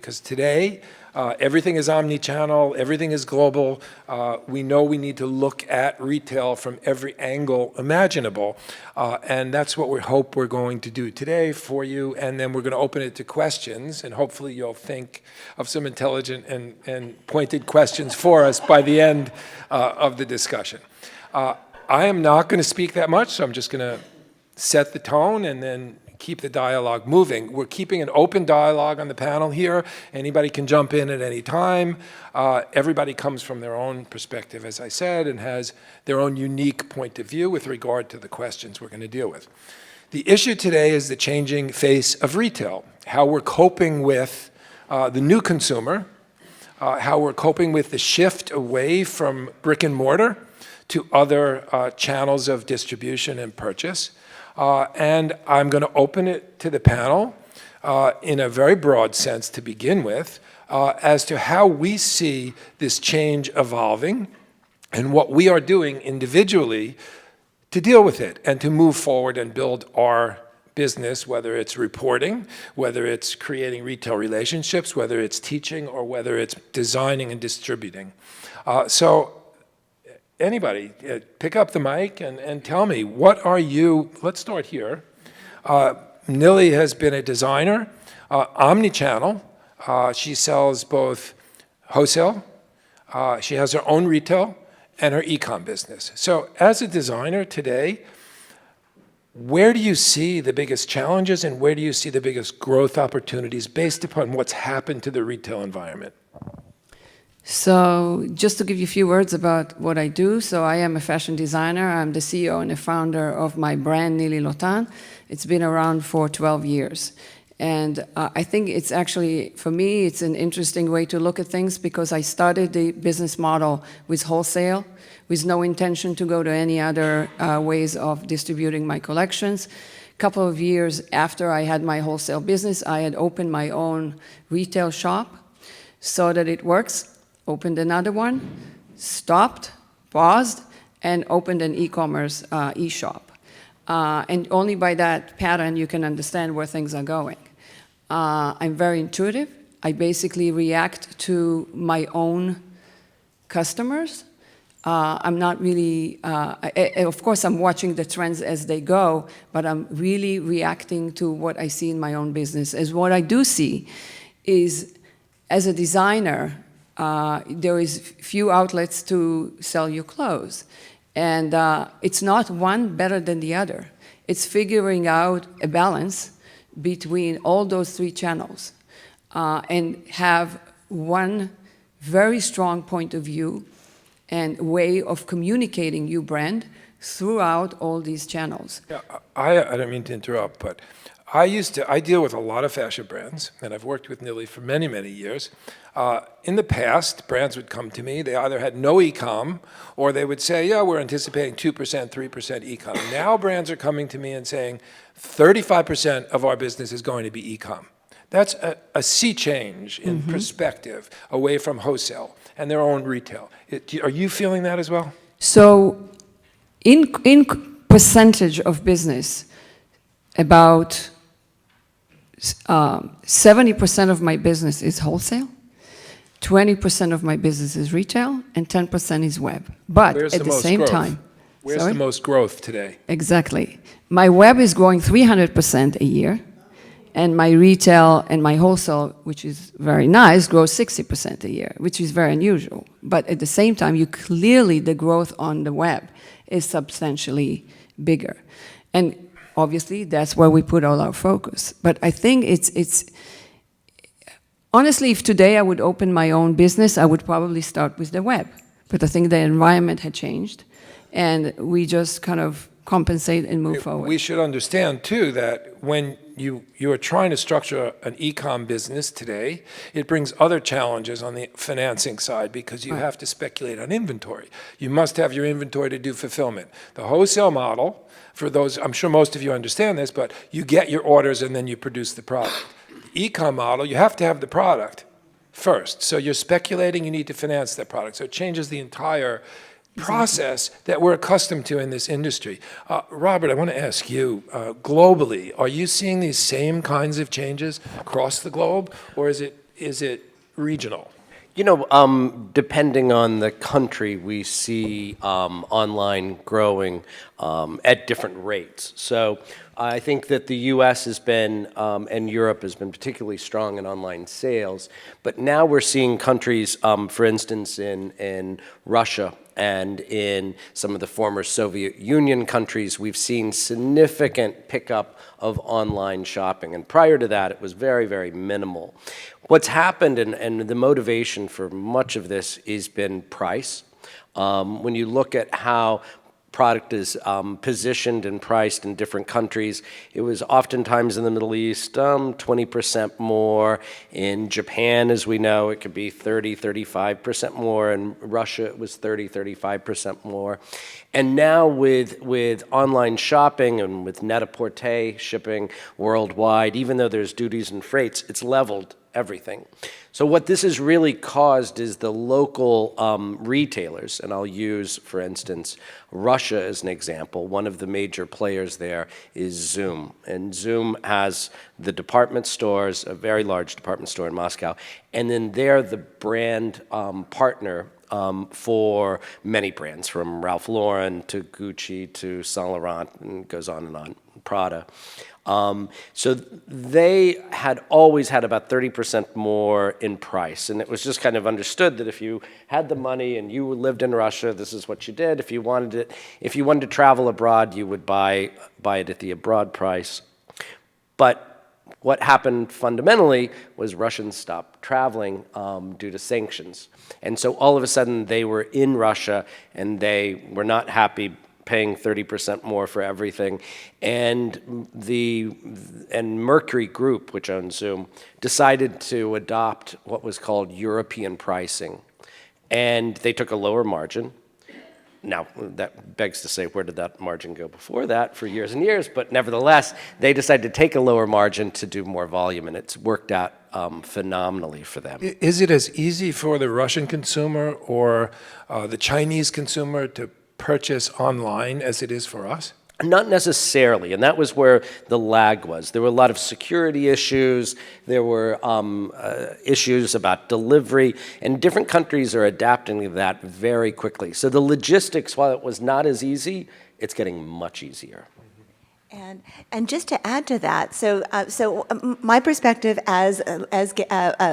because today everything is omni-channel, everything is global. We know we need to look at retail from every angle imaginable, and that's what we hope we're going to do today for you, and then we're going to open it to questions, and hopefully you'll think of some intelligent and pointed questions for us by the end of the discussion. I am not going to speak that much, so I'm just going to set the tone and then keep the dialogue moving. We're keeping an open dialogue on the panel here. Anybody can jump in at any time. Everybody comes from their own perspective, as I said, and has their own unique point of view with regard to the questions we're going to deal with. The issue today is the changing face of retail, how we're coping with the new consumer, how we're coping with the shift away from brick and mortar to other channels of distribution and purchase. And I'm going to open it to the panel in a very broad sense to begin with as to how we see this change evolving and what we are doing individually to deal with it and to move forward and build our business, whether it's reporting, whether it's creating retail relationships, whether it's teaching, or whether it's designing and distributing. So anybody, pick up the mic and tell me, what are you, let's start here. Nili has been a designer, omni-channel. She sells both wholesale, she has her own retail, and her e-com business. So as a designer today, where do you see the biggest challenges and where do you see the biggest growth opportunities based upon what's happened to the retail environment? So just to give you a few words about what I do, so I am a fashion designer. I'm the CEO and the founder of my brand, Nili Lotan. It's been around for 12 years. And I think it's actually, for me, it's an interesting way to look at things because I started the business model with wholesale, with no intention to go to any other ways of distributing my collections. A couple of years after I had my wholesale business, I had opened my own retail shop, saw that it works, opened another one, stopped, paused, and opened an e-commerce e-shop. And only by that pattern you can understand where things are going. I'm very intuitive. I basically react to my own customers. I'm not really, of course I'm watching the trends as they go, but I'm really reacting to what I see in my own business. As what I do see is, as a designer, there is few outlets to sell your clothes. And it's not one better than the other. It's figuring out a balance between all those three channels and have one very strong point of view and way of communicating your brand throughout all these channels. Yeah, I don't mean to interrupt, but I deal with a lot of fashion brands, and I've worked with Nili for many, many years. In the past, brands would come to me, they either had no e-com, or they would say, yeah, we're anticipating 2%, 3% e-com. Now brands are coming to me and saying, 35% of our business is going to be e-com. That's a sea change in perspective away from wholesale and their own retail. Are you feeling that as well? So in percentage of business, about 70% of my business is wholesale, 20% of my business is retail, and 10% is web. But at the same time, where's the most growth today? Exactly. My web is growing 300% a year, and my retail and my wholesale, which is very nice, grows 60% a year, which is very unusual. But at the same time, clearly the growth on the web is substantially bigger. And obviously, that's where we put all our focus. But I think it's honestly, if today I would open my own business, I would probably start with the web. But I think the environment had changed, and we just kind of compensate and move forward. We should understand, too, that when you are trying to structure an e-com business today, it brings other challenges on the financing side because you have to speculate on inventory. You must have your inventory to do fulfillment. The wholesale model, for those, I'm sure most of you understand this, but you get your orders and then you produce the product. The e-com model, you have to have the product first. So you're speculating, you need to finance that product. So it changes the entire process that we're accustomed to in this industry. Robert, I want to ask you, globally, are you seeing these same kinds of changes across the globe, or is it is it regional? You know, depending on the country, we see online growing at different rates. So I think that the U.S. has been, and Europe has been particularly strong in online sales. But now we're seeing countries, for instance, in Russia and in some of the former Soviet Union countries, we've seen significant pickup of online shopping. And prior to that, it was very, very minimal. What's happened, and the motivation for much of this, has been price. When you look at how product is positioned and priced in different countries, it was oftentimes in the Middle East 20% more. In Japan, as we know, it could be 35% more. In Russia, it was 35% more. And now with online shopping and with Net-a-Porter shipping worldwide, even though there's duties and freights, it's leveled everything. So what this has really caused is the local retailers, and I'll use, for instance, Russia as an example. One of the major players there is Zoom. And Zoom has the department stores, a very large department store in Moscow, and then they're the brand partner for many brands, from Ralph Lauren to Gucci to Saint Laurent, and goes on, Prada. So they had always had about 30% more in price, and it was just kind of understood that if you had the money and you lived in Russia, this is what you did. If you wanted to travel abroad, you would buy it at the abroad price. But what happened fundamentally was Russians stopped traveling due to sanctions, and so all of a sudden they were in Russia and they were not happy paying 30% more for everything. And Mercury Group, which owns Zoom, decided to adopt what was called European pricing. And they took a lower margin. Now, that begs to say, where did that margin go before that for years and years? But nevertheless, they decided to take a lower margin to do more volume, and it's worked out phenomenally for them. Is it as easy for the Russian consumer or the Chinese consumer to purchase online as it is for us? Not necessarily, and that was where the lag was. There were a lot of security issues, there were issues about delivery, and different countries are adapting to that very quickly. So the logistics, while it was not as easy, it's getting much easier. And just to add to that, so my perspective, as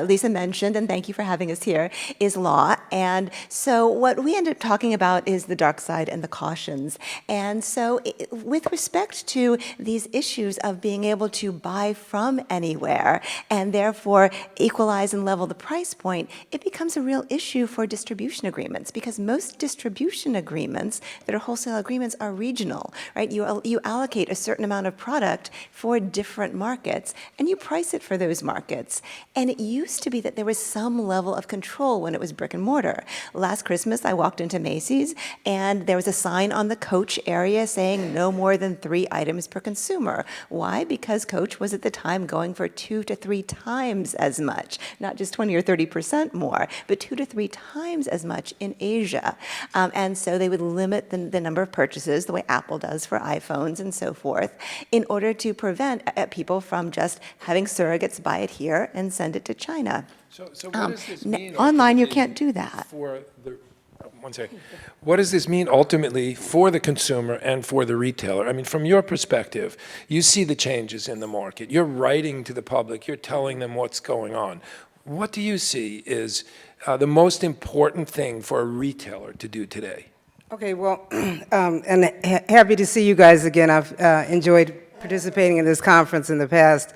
Lisa mentioned, and thank you for having us here, is law. And so what we end up talking about is the dark side and the cautions. And so with respect to these issues of being able to buy from anywhere and therefore equalize and level the price point, it becomes a real issue for distribution agreements, because most distribution agreements that are wholesale agreements are regional, right? You allocate a certain amount of product for different markets, and you price it for those markets. And it used to be that there was some level of control when it was brick and mortar. Last Christmas, I walked into Macy's, and there was a sign on the Coach area saying no more than 3 items per consumer. Why? Because Coach was at the time going for 2 to 3 times as much, not just 20 or 30% more, but 2 to 3 times as much in Asia. And so they would limit the number of purchases the way Apple does for iPhones and so forth, in order to prevent people from just having surrogates buy it here and send it to China. So what does this mean? Online, you can't do that. One second. What does this mean ultimately for the consumer and for the retailer? I mean, from your perspective, you see the changes in the market. You're writing to the public. You're telling them what's going on. What do you see is the most important thing for a retailer to do today? Okay, well, and happy to see you guys again. I've enjoyed participating in this conference in the past.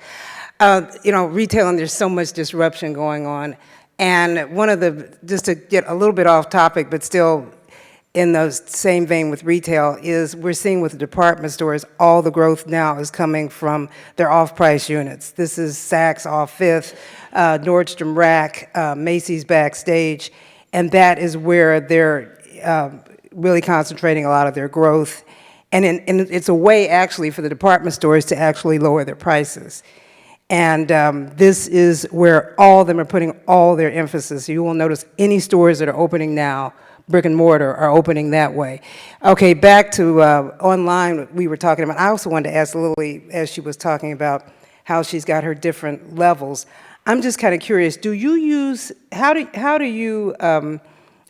You know, retailing, there's so much disruption going on. And one of the, just to get a little bit off topic, but still in the same vein with retail, is we're seeing with the department stores, all the growth now is coming from their off-price units. This is Saks off Fifth, Nordstrom Rack, Macy's Backstage, and that is where they're really concentrating a lot of their growth. And it's a way, actually, for the department stores to actually lower their prices. And this is where all of them are putting all their emphasis. You will notice any stores that are opening now, brick and mortar, are opening that way. Okay, back to online, we were talking about. I also wanted to ask Lily, as she was talking about how she's got her different levels. I'm just kind of curious, do you use, how do you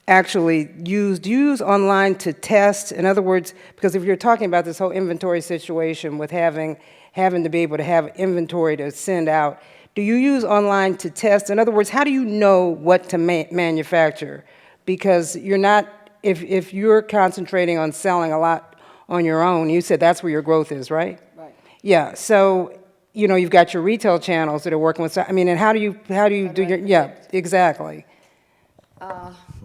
actually use, do you use online to test? In other words, because if you're talking about this whole inventory situation with having to be able to have inventory to send out, do you use online to test? In other words, how do you know what to manufacture? Because you're not, if you're concentrating on selling a lot on your own, you said that's where your growth is, right? Right. Yeah, so, you know, you've got your retail channels that are working with, I mean, and how do you do your, yeah, exactly.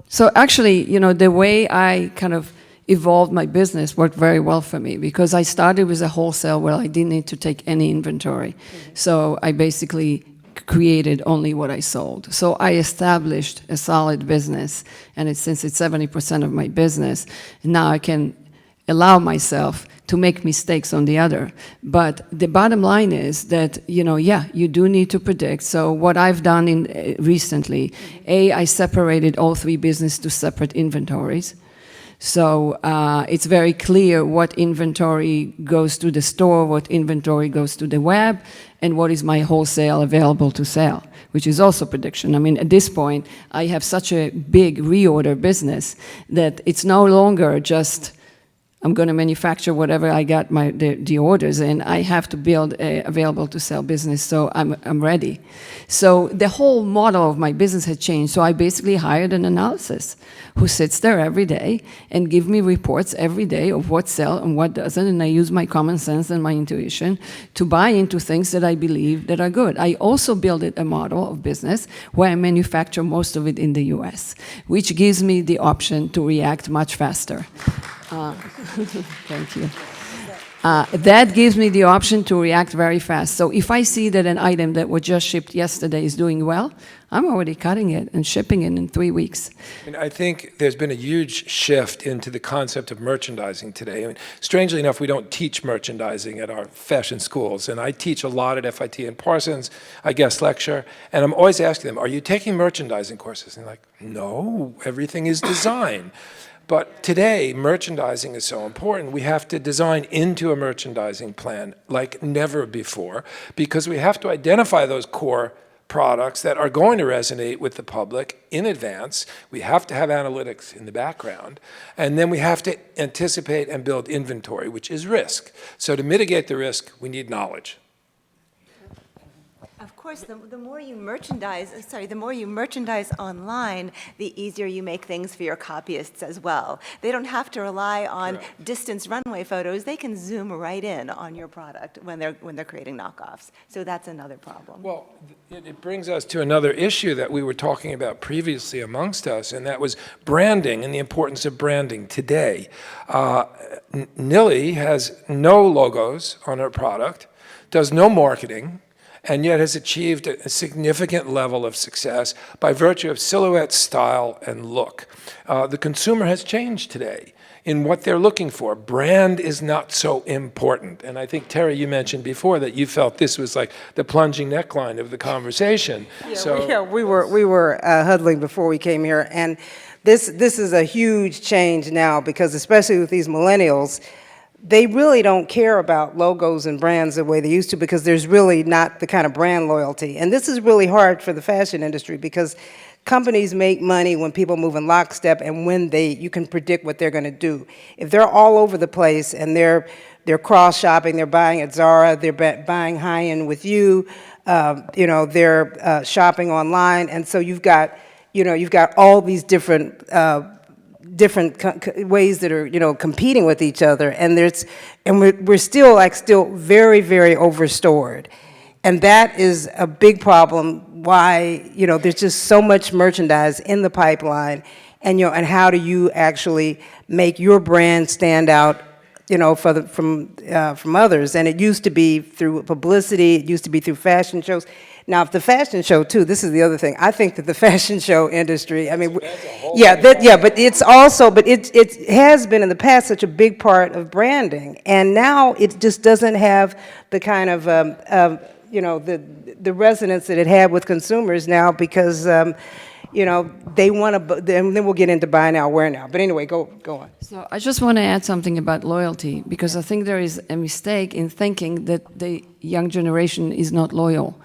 So actually, you know, the way I kind of evolved my business worked very well for me because I started with a wholesale where I didn't need to take any inventory. So I basically created only what I sold. So I established a solid business, and since it's 70% of my business, now I can allow myself to make mistakes on the other. But the bottom line is that, you know, yeah, you do need to predict. So what I've done recently, I separated all three businesses to separate inventories. So it's very clear what inventory goes to the store, what inventory goes to the web, and what is my wholesale available to sell, which is also prediction. I mean, at this point, I have such a big reorder business that it's no longer just I'm going to manufacture whatever I got the orders in. I have to build a available to sell business, so I'm ready. So the whole model of my business had changed. So I basically hired an analysis who sits there every day and give me reports every day of what sells and what doesn't, and I use my common sense and my intuition to buy into things that I believe that are good. I also built a model of business where I manufacture most of it in the U.S., which gives me the option to react much faster. Thank you. That gives me the option to react very fast. So if I see that an item that was just shipped yesterday is doing well, I'm already cutting it and shipping it in 3 weeks. And I think there's been a huge shift into the concept of merchandising today. I mean, strangely enough, we don't teach merchandising at our fashion schools, and I teach a lot at FIT and Parsons. I guest lecture, and I'm always asking them, are you taking merchandising courses? And they're like, no, everything is design. But today, merchandising is so important. We have to design into a merchandising plan like never before because we have to identify those core products that are going to resonate with the public in advance. We have to have analytics in the background. And then we have to anticipate and build inventory, which is risk. So to mitigate the risk, we need knowledge. Of course, the more you merchandise online, the easier you make things for your copyists as well. They don't have to rely on distance runway photos. They can zoom right in on your product when they're creating knockoffs. So that's another problem. Well, it brings us to another issue that we were talking about previously amongst us, and that was branding and the importance of branding today. Nilly has no logos on her product, does no marketing, and yet has achieved a significant level of success by virtue of silhouette, style, and look. The consumer has changed today in what they're looking for. Brand is not so important. And I think, Terry, you mentioned before that you felt this was like the plunging neckline of the conversation. We were huddling before we came here, and this is a huge change now because especially with these millennials, they really don't care about logos and brands the way they used to because there's really not the kind of brand loyalty. And this is really hard for the fashion industry because companies make money when people move in lockstep and when you can predict what they're going to do. If they're all over the place and they're cross-shopping, they're buying at Zara, they're buying high-end with you, they're shopping online, and so you've got all these different ways that are competing with each other, and we're still very, very overstored, and that is a big problem. Why there's just so much merchandise in the pipeline, and how do you actually make your brand stand out from others? And it used to be through publicity, it used to be through fashion shows. Now, if the fashion show, too, this is the other thing. I think that the fashion show industry, I mean, but it has been in the past such a big part of branding. And now it just doesn't have the kind of, the resonance that it had with consumers now because, they want to, then we'll get into buy now, wear now. But anyway, go on. So I just want to add something about loyalty because I think there is a mistake in thinking that the young generation is not loyal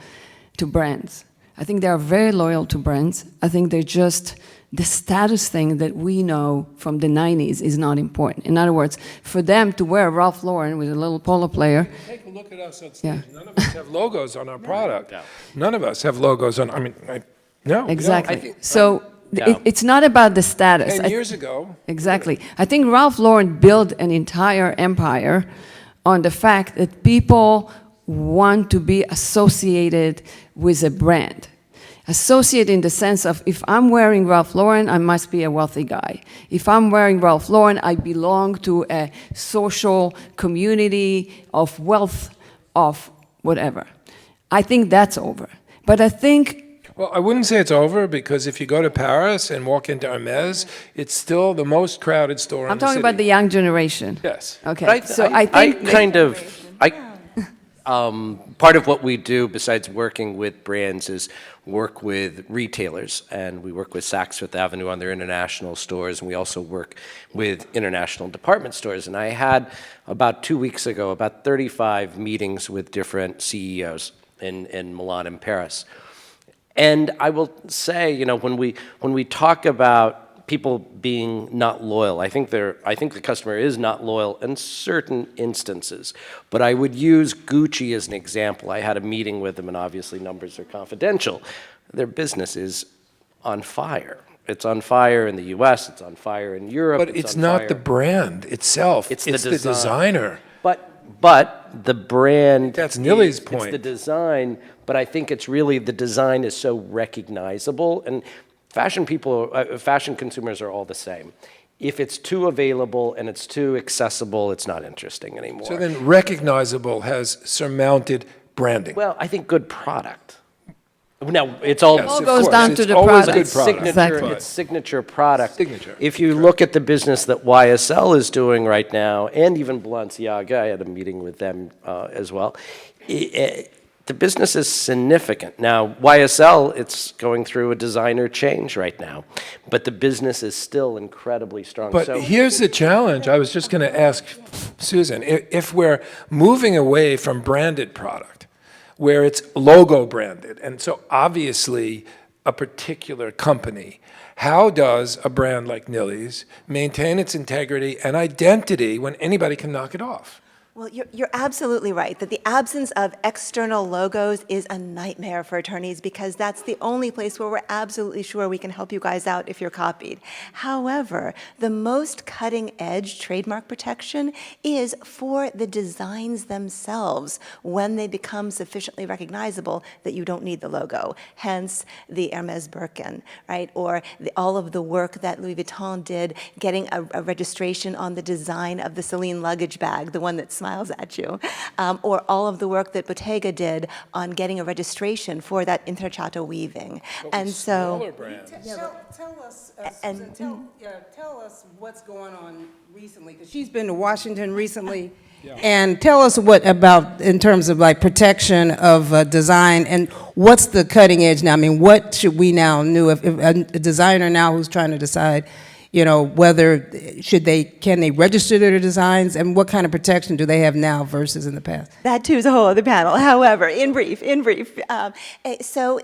to brands. I think they are very loyal to brands. I think they're just the status thing that we know from the 90s is not important. In other words, for them to wear Ralph Lauren with a little polo player, Take a look at us on stage. Yeah. None of us have logos on our product. None of us have logos on, no. we don't. exactly. So it's not about the status. 10 years ago, Exactly. I think Ralph Lauren built an entire empire on the fact that people want to be associated with a brand. Associate in the sense of, if I'm wearing Ralph Lauren, I must be a wealthy guy. If I'm wearing Ralph Lauren, I belong to a social community of wealth, of whatever. I think that's over. But I think well, I wouldn't say it's over, because if you go to Paris and walk into Hermes, it's still the most crowded store in I'm the talking city. about the young generation. Yes. Okay. But So I think part of what we do besides working with brands is work with retailers, and we work with Saks Fifth Avenue on their international stores, and we also work with international department stores. And I had about 2 weeks ago about 35 meetings with different CEOs in Milan and Paris. And I will say, you know, when we talk about people being not loyal, I think the customer is not loyal in certain instances. But I would use Gucci as an example. I had a meeting with them, and obviously numbers are confidential. Their business is on fire. It's on fire in the U.S. It's on fire in Europe. But it's not the brand itself. It's the design. designer. But the brand. That's Nilly's It's point. the design, but I think it's really the design is so recognizable, and fashion consumers are all the same. If it's too available and it's too accessible, it's not interesting anymore. So then recognizable has surmounted branding. Well, I think good product. Now, it's all Yes, all of goes course. down It's to the always product. good product. Exactly. It's signature product. Signature. If you look at the business that YSL is doing right now, and even Balenciaga, I had a meeting with them as well, the business is significant. Now, YSL, it's going through a designer change right now, but the business is still incredibly strong. But here's the challenge. I was just going to ask Susan, if we're moving away from branded product, where it's logo branded, and so obviously a particular company, how does a brand like Nilly's maintain its integrity and identity when anybody can knock it off? Well, you're absolutely right that the absence of external logos is a nightmare for attorneys, because that's the only place where we're absolutely sure we can help you guys out if you're copied. However, the most cutting-edge trademark protection is for the designs themselves when they become sufficiently recognizable that you don't need the logo. Hence, the Hermes Birkin, right? Or all of the work that Louis Vuitton did getting a registration on the design of the Celine luggage bag, the one that smiles at you, or all of the work that Bottega did on getting a registration for that intrecciato weaving. And so, Smaller brands. Tell us, And- Susan, tell us what's going on recently, because she's been to Washington recently. And tell us what about, in terms of like protection of design, and what's the cutting edge now? I mean, what should we now know if a designer now who's trying to decide, you know, whether can they register their designs, and what kind of protection do they have now versus in the past? that too is a whole other panel. However, in brief, so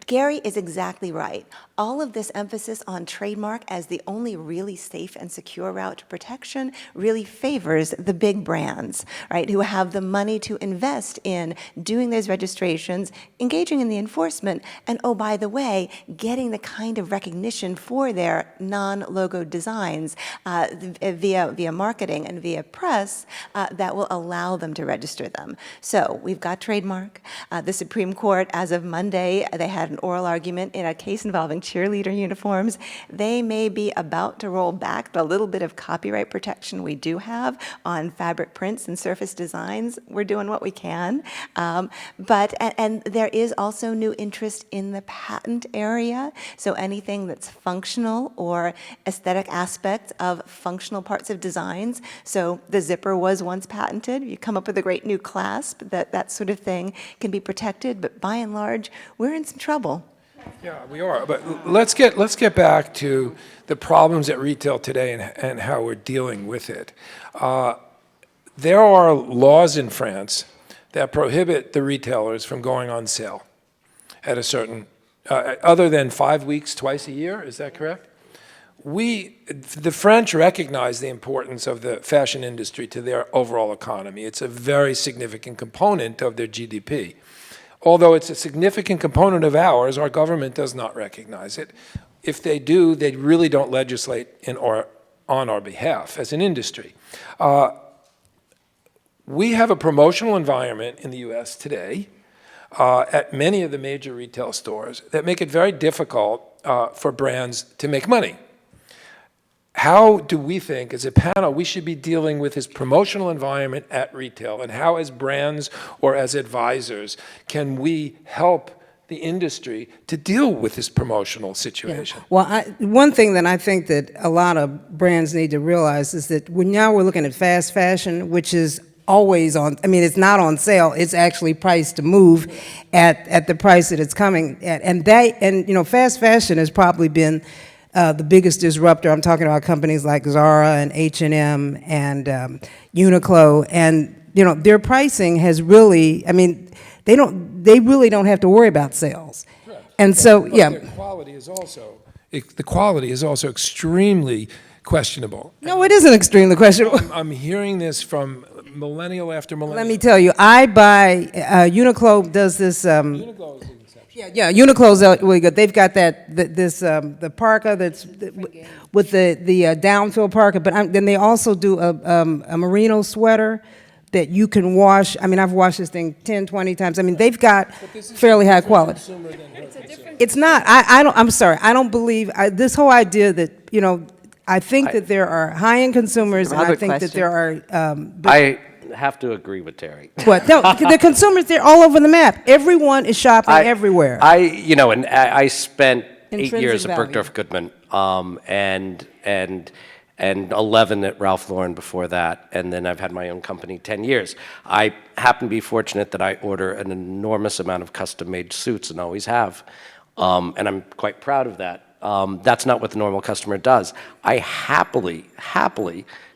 Gary is exactly right. All of this emphasis on trademark as the only really safe and secure route to protection really favors the big brands, right, who have the money to invest in doing those registrations, engaging in the enforcement, and oh, by the way, getting the kind of recognition for their non-logo designs via marketing and via press that will allow them to register them. So we've got trademark. The Supreme Court, as of Monday, they had an oral argument in a case involving cheerleader uniforms. They may be about to roll back the little bit of copyright protection we do have on fabric prints and surface designs. We're doing what we can. But there is also new interest in the patent area. So anything that's functional or aesthetic aspects of functional parts of designs. So the zipper was once patented. You come up with a great new clasp, that sort of thing can be protected. But by and large, we're in some trouble. Yeah, we are. But let's get back to the problems at retail today and how we're dealing with it. There are laws in France that prohibit the retailers from going on sale. at a certain, other than 5 weeks twice a year, is that correct? The French recognize the importance of the fashion industry to their overall economy. It's a very significant component of their GDP. Although it's a significant component of ours, our government does not recognize it. If they do, they really don't legislate on our behalf as an industry. We have a promotional environment in the U.S. today at many of the major retail stores that make it very difficult for brands to make money. How do we think, as a panel, we should be dealing with this promotional environment at retail, and how, as brands or as advisors, can we help the industry to deal with this promotional situation? Well, one thing that I think that a lot of brands need to realize is that now we're looking at fast fashion, which is always on, I mean, it's not on sale, it's actually priced to move at the price that it's coming at. And fast fashion has probably been the biggest disruptor. I'm talking about companies like Zara and H&M and Uniqlo, and their pricing has really, I mean, they really don't have to worry about sales. Correct. And so, yeah. The quality is also extremely questionable. No, it isn't extremely questionable. I'm hearing this from millennial after millennial. Let me tell you, I buy, Uniqlo does this, Uniqlo is an exception. yeah, Uniqlo's really good. They've got the parka that's with the downfill parka, but then they also do a merino sweater that you can wash. I mean, I've washed this thing 10, 20 times. I mean, they've got fairly high quality. It's not. I'm sorry. I don't believe this whole idea that I think that there are high-end consumers, and I think that there are. I have to agree with Terry. What? No, the consumers, they're all over the map. Everyone is shopping everywhere. I spent 8 Intrinsic years at value. Bergdorf Goodman, and 11 at Ralph Lauren before that, and then I've had my own company 10 years. I happen to be fortunate that I order an enormous amount of custom-made suits and always have, and I'm quite proud of that. That's not what the normal customer does. I happily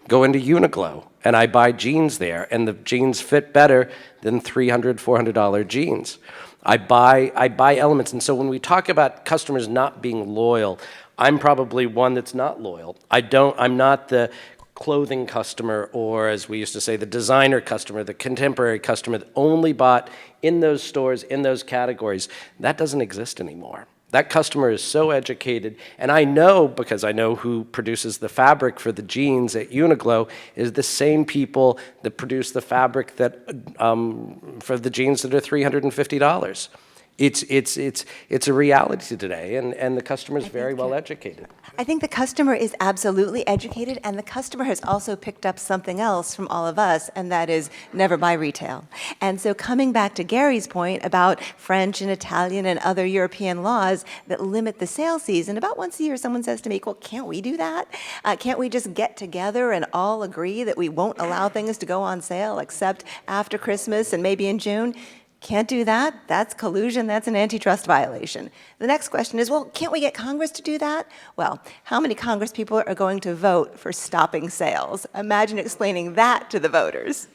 go into Uniqlo and I buy jeans there, and the jeans fit better than $300, $400 jeans. I buy elements, and so when we talk about customers not being loyal, I'm probably one that's not loyal. I'm not the clothing customer, or as we used to say, the designer customer, the contemporary customer that only bought in those stores, in those categories. That doesn't exist anymore. That customer is so educated, and I know, because I know who produces the fabric for the jeans at Uniqlo, is the same people that produce the fabric that for the jeans that are $350. It's a reality today, and the customer is very well educated. I think the customer is absolutely educated, and the customer has also picked up something else from all of us, and that is never buy retail. And so coming back to Gary's point about French and Italian and other European laws that limit the sale season, about once a year someone says to me, well, can't we do that? Can't we just get together and all agree that we won't allow things to go on sale except after Christmas and maybe in June? Can't do that. That's collusion. That's an antitrust violation. The next question is, well, can't we get Congress to do that? Well, how many Congress people are going to vote for stopping sales? Imagine explaining that to the voters.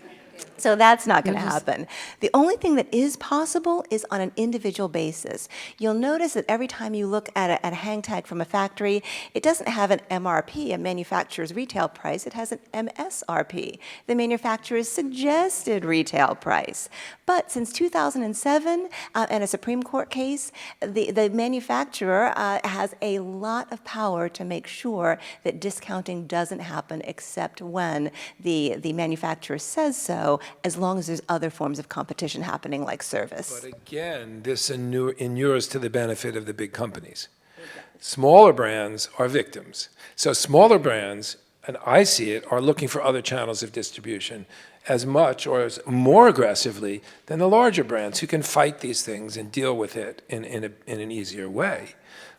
So that's not going to happen. The only thing that is possible is on an individual basis. You'll notice that every time you look at a hang tag from a factory, it doesn't have an MRP, a manufacturer's retail price. It has an MSRP, the manufacturer's suggested retail price. But since 2007, in a Supreme Court case, the manufacturer has a lot of power to make sure that discounting doesn't happen except when the manufacturer says so, as long as there's other forms of competition happening like service. But again, this inures to the benefit of the big companies. Smaller brands are victims. So smaller brands, and I see it, are looking for other channels of distribution as much or as more aggressively than the larger brands who can fight these things and deal with it in an easier way.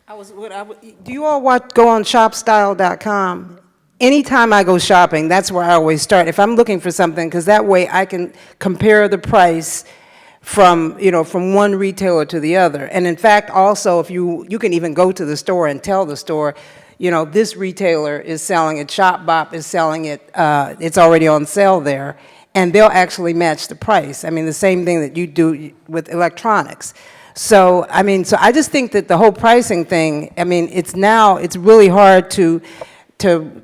Do you all go on shopstyle.com? Anytime I go shopping, that's where I always start. If I'm looking for something, because that way I can compare the price from one retailer to the other. And in fact, also, if you can even go to the store and tell the store, this retailer is selling it, ShopBop is selling it, it's already on sale there, and they'll actually match the price. I mean, the same thing that you do with electronics. So, I mean, so I just think that the whole pricing thing, I mean, it's really hard to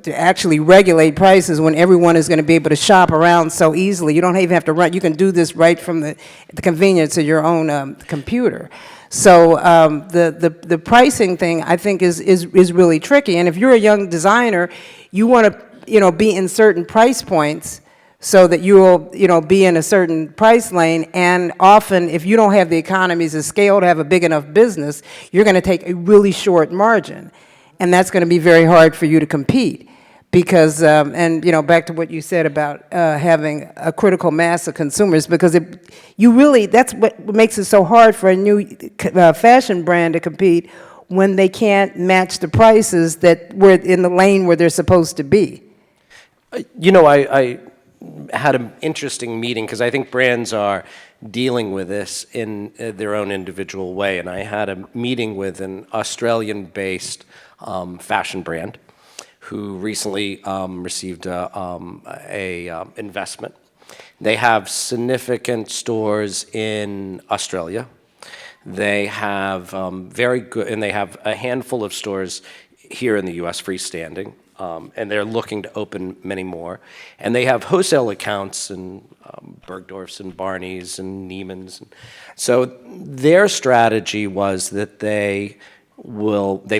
actually regulate prices when everyone is going to be able to shop around so easily. You don't even have to run, you can do this right from the convenience of your own computer. So the pricing thing, I think, is really tricky. And if you're a young designer, you want to, be in certain price points so that you will, be in a certain price lane. And often, if you don't have the economies of scale to have a big enough business, you're going to take a really short margin. And that's going to be very hard for you to compete. Because, back to what you said about having a critical mass of consumers, because that's what makes it so hard for a new fashion brand to compete when they can't match the prices that were in the lane where they're supposed to be. I had an interesting meeting because I think brands are dealing with this in their own individual way. And I had a meeting with an Australian-based fashion brand who recently received a investment. They have significant stores in Australia. They have very good, and they have a handful of stores here in the U.S. freestanding, and they're looking to open many more. And they have wholesale accounts in Bergdorf's and Barney's and Neiman's. So their strategy was that they've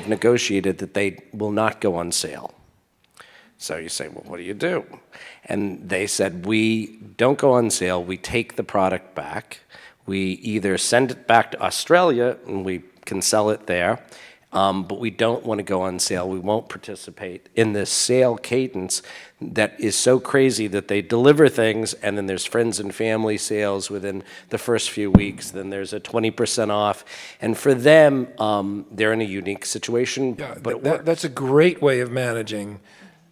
negotiated that they will not go on sale. So you say, well, what do you do? And they said, we don't go on sale, we take the product back, we either send it back to Australia and we can sell it there, but we don't want to go on sale, we won't participate in this sale cadence that is so crazy that they deliver things and then there's friends and family sales within the first few weeks, then there's a 20% off. And for them, they're in a unique situation, Yeah, but that's a great way of managing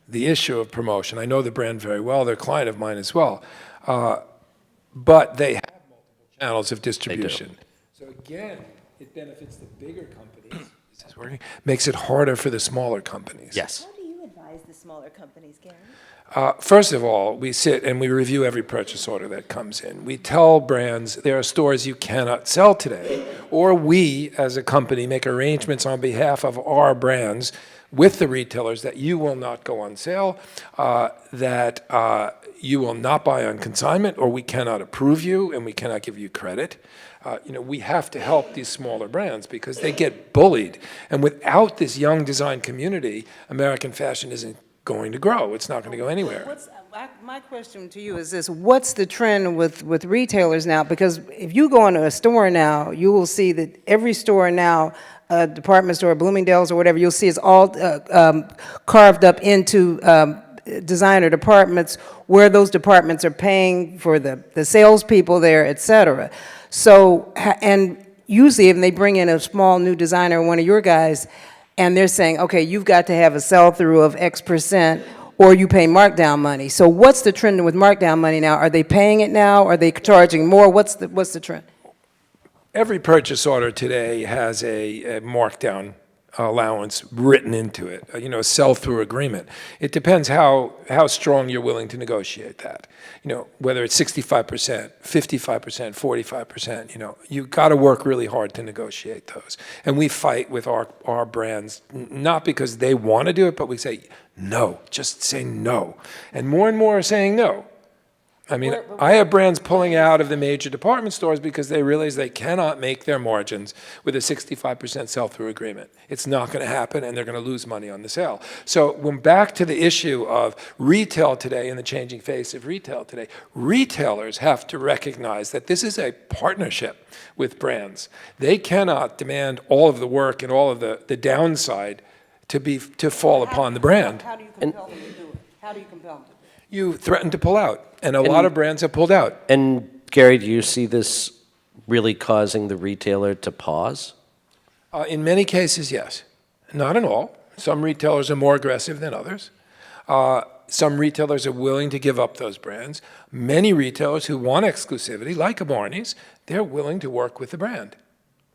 the issue of promotion. I know the brand very well. They're a client of mine as well. But they have multiple channels of distribution. So again, it benefits the bigger companies. Is this working? Makes it harder for the smaller companies. yes. How do you advise the smaller companies, Gary? First of all, we sit and we review every purchase order that comes in. We tell brands there are stores you cannot sell today, or we, as a company, make arrangements on behalf of our brands with the retailers that you will not go on sale, that you will not buy on consignment, or we cannot approve you and we cannot give you credit. We have to help these smaller brands because they get bullied. And without this young design community, American fashion isn't going to grow. It's not going to go anywhere. My question to you is this: what's the trend with retailers now? Because if you go into a store now, you will see that every store now, a department store, Bloomingdale's or whatever, you'll see it's all carved up into designer departments where those departments are paying for the salespeople there, et cetera. So, and usually if they bring in a small new designer, one of your guys, and they're saying, okay, you've got to have a sell-through of X%, or you pay markdown money. So what's the trend with markdown money now? Are they paying it now? Are they charging more? What's the trend? Every purchase order today has a markdown allowance written into it, a sell-through agreement. It depends how strong you're willing to negotiate that. Whether it's 65%, 55%, 45%, you've got to work really hard to negotiate those. And we fight with our brands, not because they want to do it, but we say, no, just say no. And more are saying no. I mean, I have brands pulling out of the major department stores because they realize they cannot make their margins with a 65% sell-through agreement. It's not going to happen, and they're going to lose money on the sale. So when back to the issue of retail today and the changing face of retail today, retailers have to recognize that this is a partnership with brands. They cannot demand all of the work and all of the downside to fall upon the brand. How do you compel them to do it? How do you compel them to do it? You threaten to pull out, and a lot of brands have pulled out. And Gary, do you see this really causing the retailer to pause? In many cases, yes. Not in all. Some retailers are more aggressive than others. Some retailers are willing to give up those brands. Many retailers who want exclusivity, like a Barney's, they're willing to work with the brand,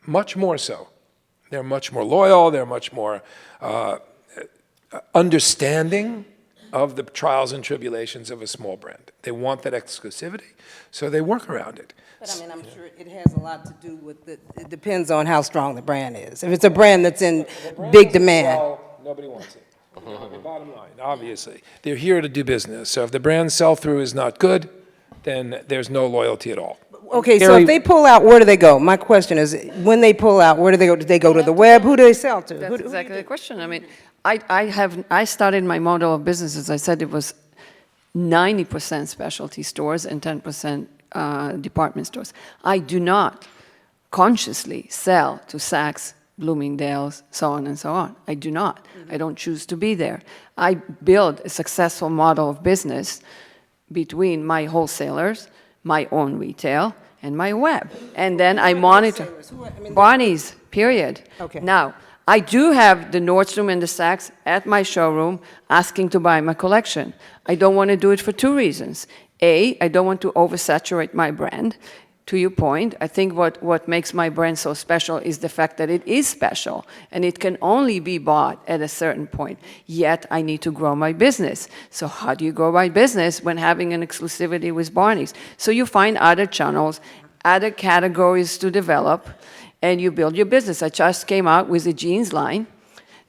much more so. They're much more loyal. They're much more understanding of the trials and tribulations of a small brand. They want that exclusivity, so they work around it. But I mean, I'm sure it has a lot to do with it depends on how strong the brand is. If it's a brand that's in big demand. Well, nobody wants it. Bottom line, obviously. They're here to do business. So if the brand sell-through is not good, then there's no loyalty at all. Okay, so Gary- if they pull out, where do they go? My question is, when they pull out, where do they go? Do they go to the web? Who do they sell to? That's exactly the question. I mean, I started my model of business, as I said, it was 90% specialty stores and 10% department stores. I do not consciously sell to Saks, Bloomingdale's, so on and so on. I do not. I don't choose to be there. I build a successful model of business between my wholesalers, my own retail, and my web. And then I monitor. Barney's, period. Okay. Now, I do have the Nordstrom and the Saks at my showroom asking to buy my collection. I don't want to do it for two reasons. A, I don't want to oversaturate my brand. To your point, I think what makes my brand so special is the fact that it is special and it can only be bought at a certain point. Yet I need to grow my business. So how do you grow my business when having an exclusivity with Barney's? So you find other channels, other categories to develop, and you build your business. I just came out with a jeans line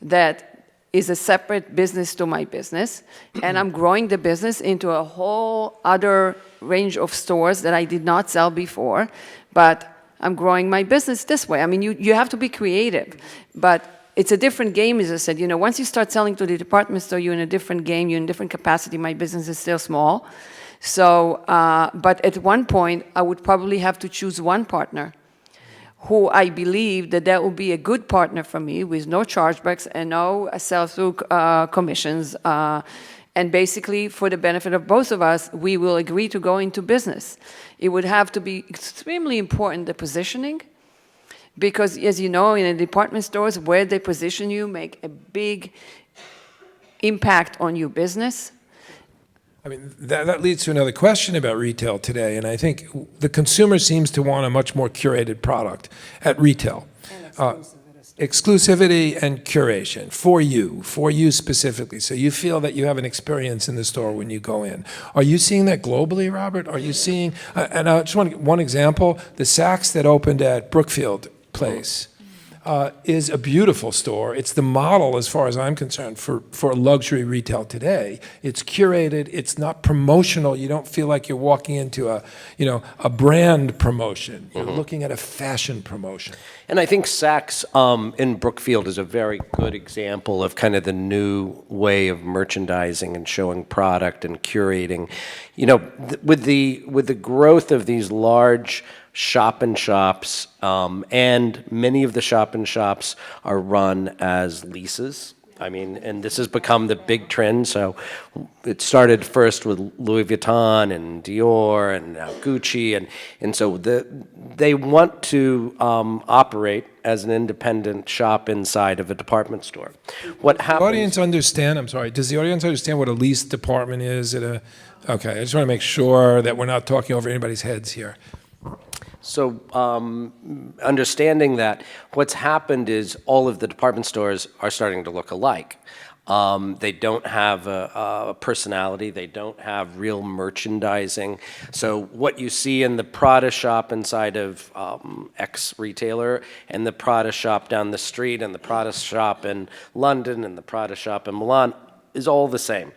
that is a separate business to my business, and I'm growing the business into a whole other range of stores that I did not sell before, but I'm growing my business this way. I mean, you have to be creative, but it's a different game, as I said. You know, once you start selling to the department store, you're in a different game, you're in a different capacity. My business is still small. So, but at one point, I would probably have to choose one partner who I believe that will be a good partner for me with no chargebacks and no sell-through commissions. And basically, for the benefit of both of us, we will agree to go into business. It would have to be extremely important, the positioning, because as you know, in the department stores, where they position you make a big impact on your business. I mean, that leads to another question about retail today, and I think the consumer seems to want a much more curated product at retail. Exclusivity and curation for you specifically, so you feel that you have an experience in the store when you go in. Are you seeing that globally, Robert? Are you seeing, and I just want to, one example, the Saks that opened at Brookfield Place is a beautiful store. It's the model, as far as I'm concerned, for luxury retail today. It's curated. It's not promotional. You don't feel like you're walking into a brand promotion. You're looking at a fashion promotion. And I think Saks in Brookfield is a very good example of kind of the new way of merchandising and showing product and curating. You know, with the growth of these large shop-in-shops, and many of the shop-in-shops are run as leases. I mean, and this has become the big trend. So it started first with Louis Vuitton and Dior and now Gucci, and so they want to operate as an independent shop inside of a department store. What happens? The audience understand, I'm sorry, does the audience understand what a lease department is okay, I just want to make sure that we're not talking over anybody's heads here. So understanding that, what's happened is all of the department stores are starting to look alike. They don't have a personality. They don't have real merchandising. So what you see in the Prada shop inside of X retailer, and the Prada shop down the street, and the Prada shop in London, and the Prada shop in Milan, is all the same.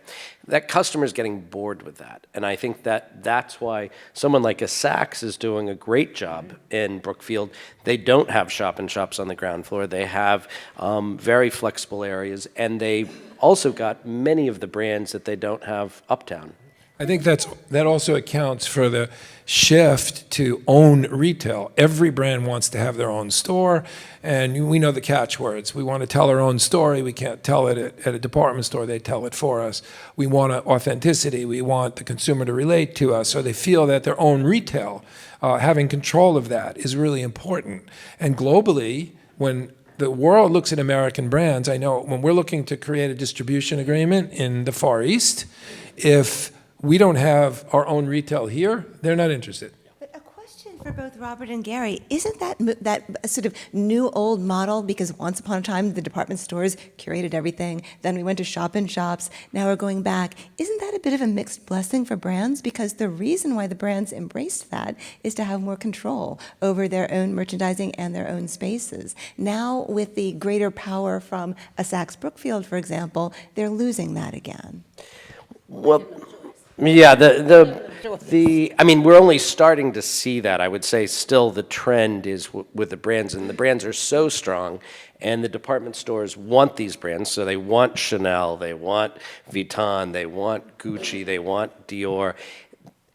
That customer is getting bored with that. And I think that's why someone like a Saks is doing a great job in Brookfield. They don't have shop-in-shops on the ground floor. They have very flexible areas, and they also got many of the brands that they don't have uptown. I think that also accounts for the shift to own retail. Every brand wants to have their own store, and we know the catchwords. We want to tell our own story. We can't tell it at a department store. They tell it for us. We want authenticity. We want the consumer to relate to us, so they feel that their own retail, having control of that, is really important. And globally, when the world looks at American brands, I know when we're looking to create a distribution agreement in the Far East, if we don't have our own retail here, they're not interested. But a question For both Robert and Gary, isn't that sort of new old model? Because once upon a time, the department stores curated everything. Then we went to shop in shops. Now we're going back. Isn't that a bit of a mixed blessing for brands? Because the reason why the brands embraced that is to have more control over their own merchandising and their own spaces. Now, with the greater power from a Saks Brookfield, for example, they're losing that again. Well, yeah, I mean, we're only starting to see that. I would say still the trend is with the brands, and the brands are so strong, and the department stores want these brands, so they want Chanel, they want Vuitton, they want Gucci, they want Dior,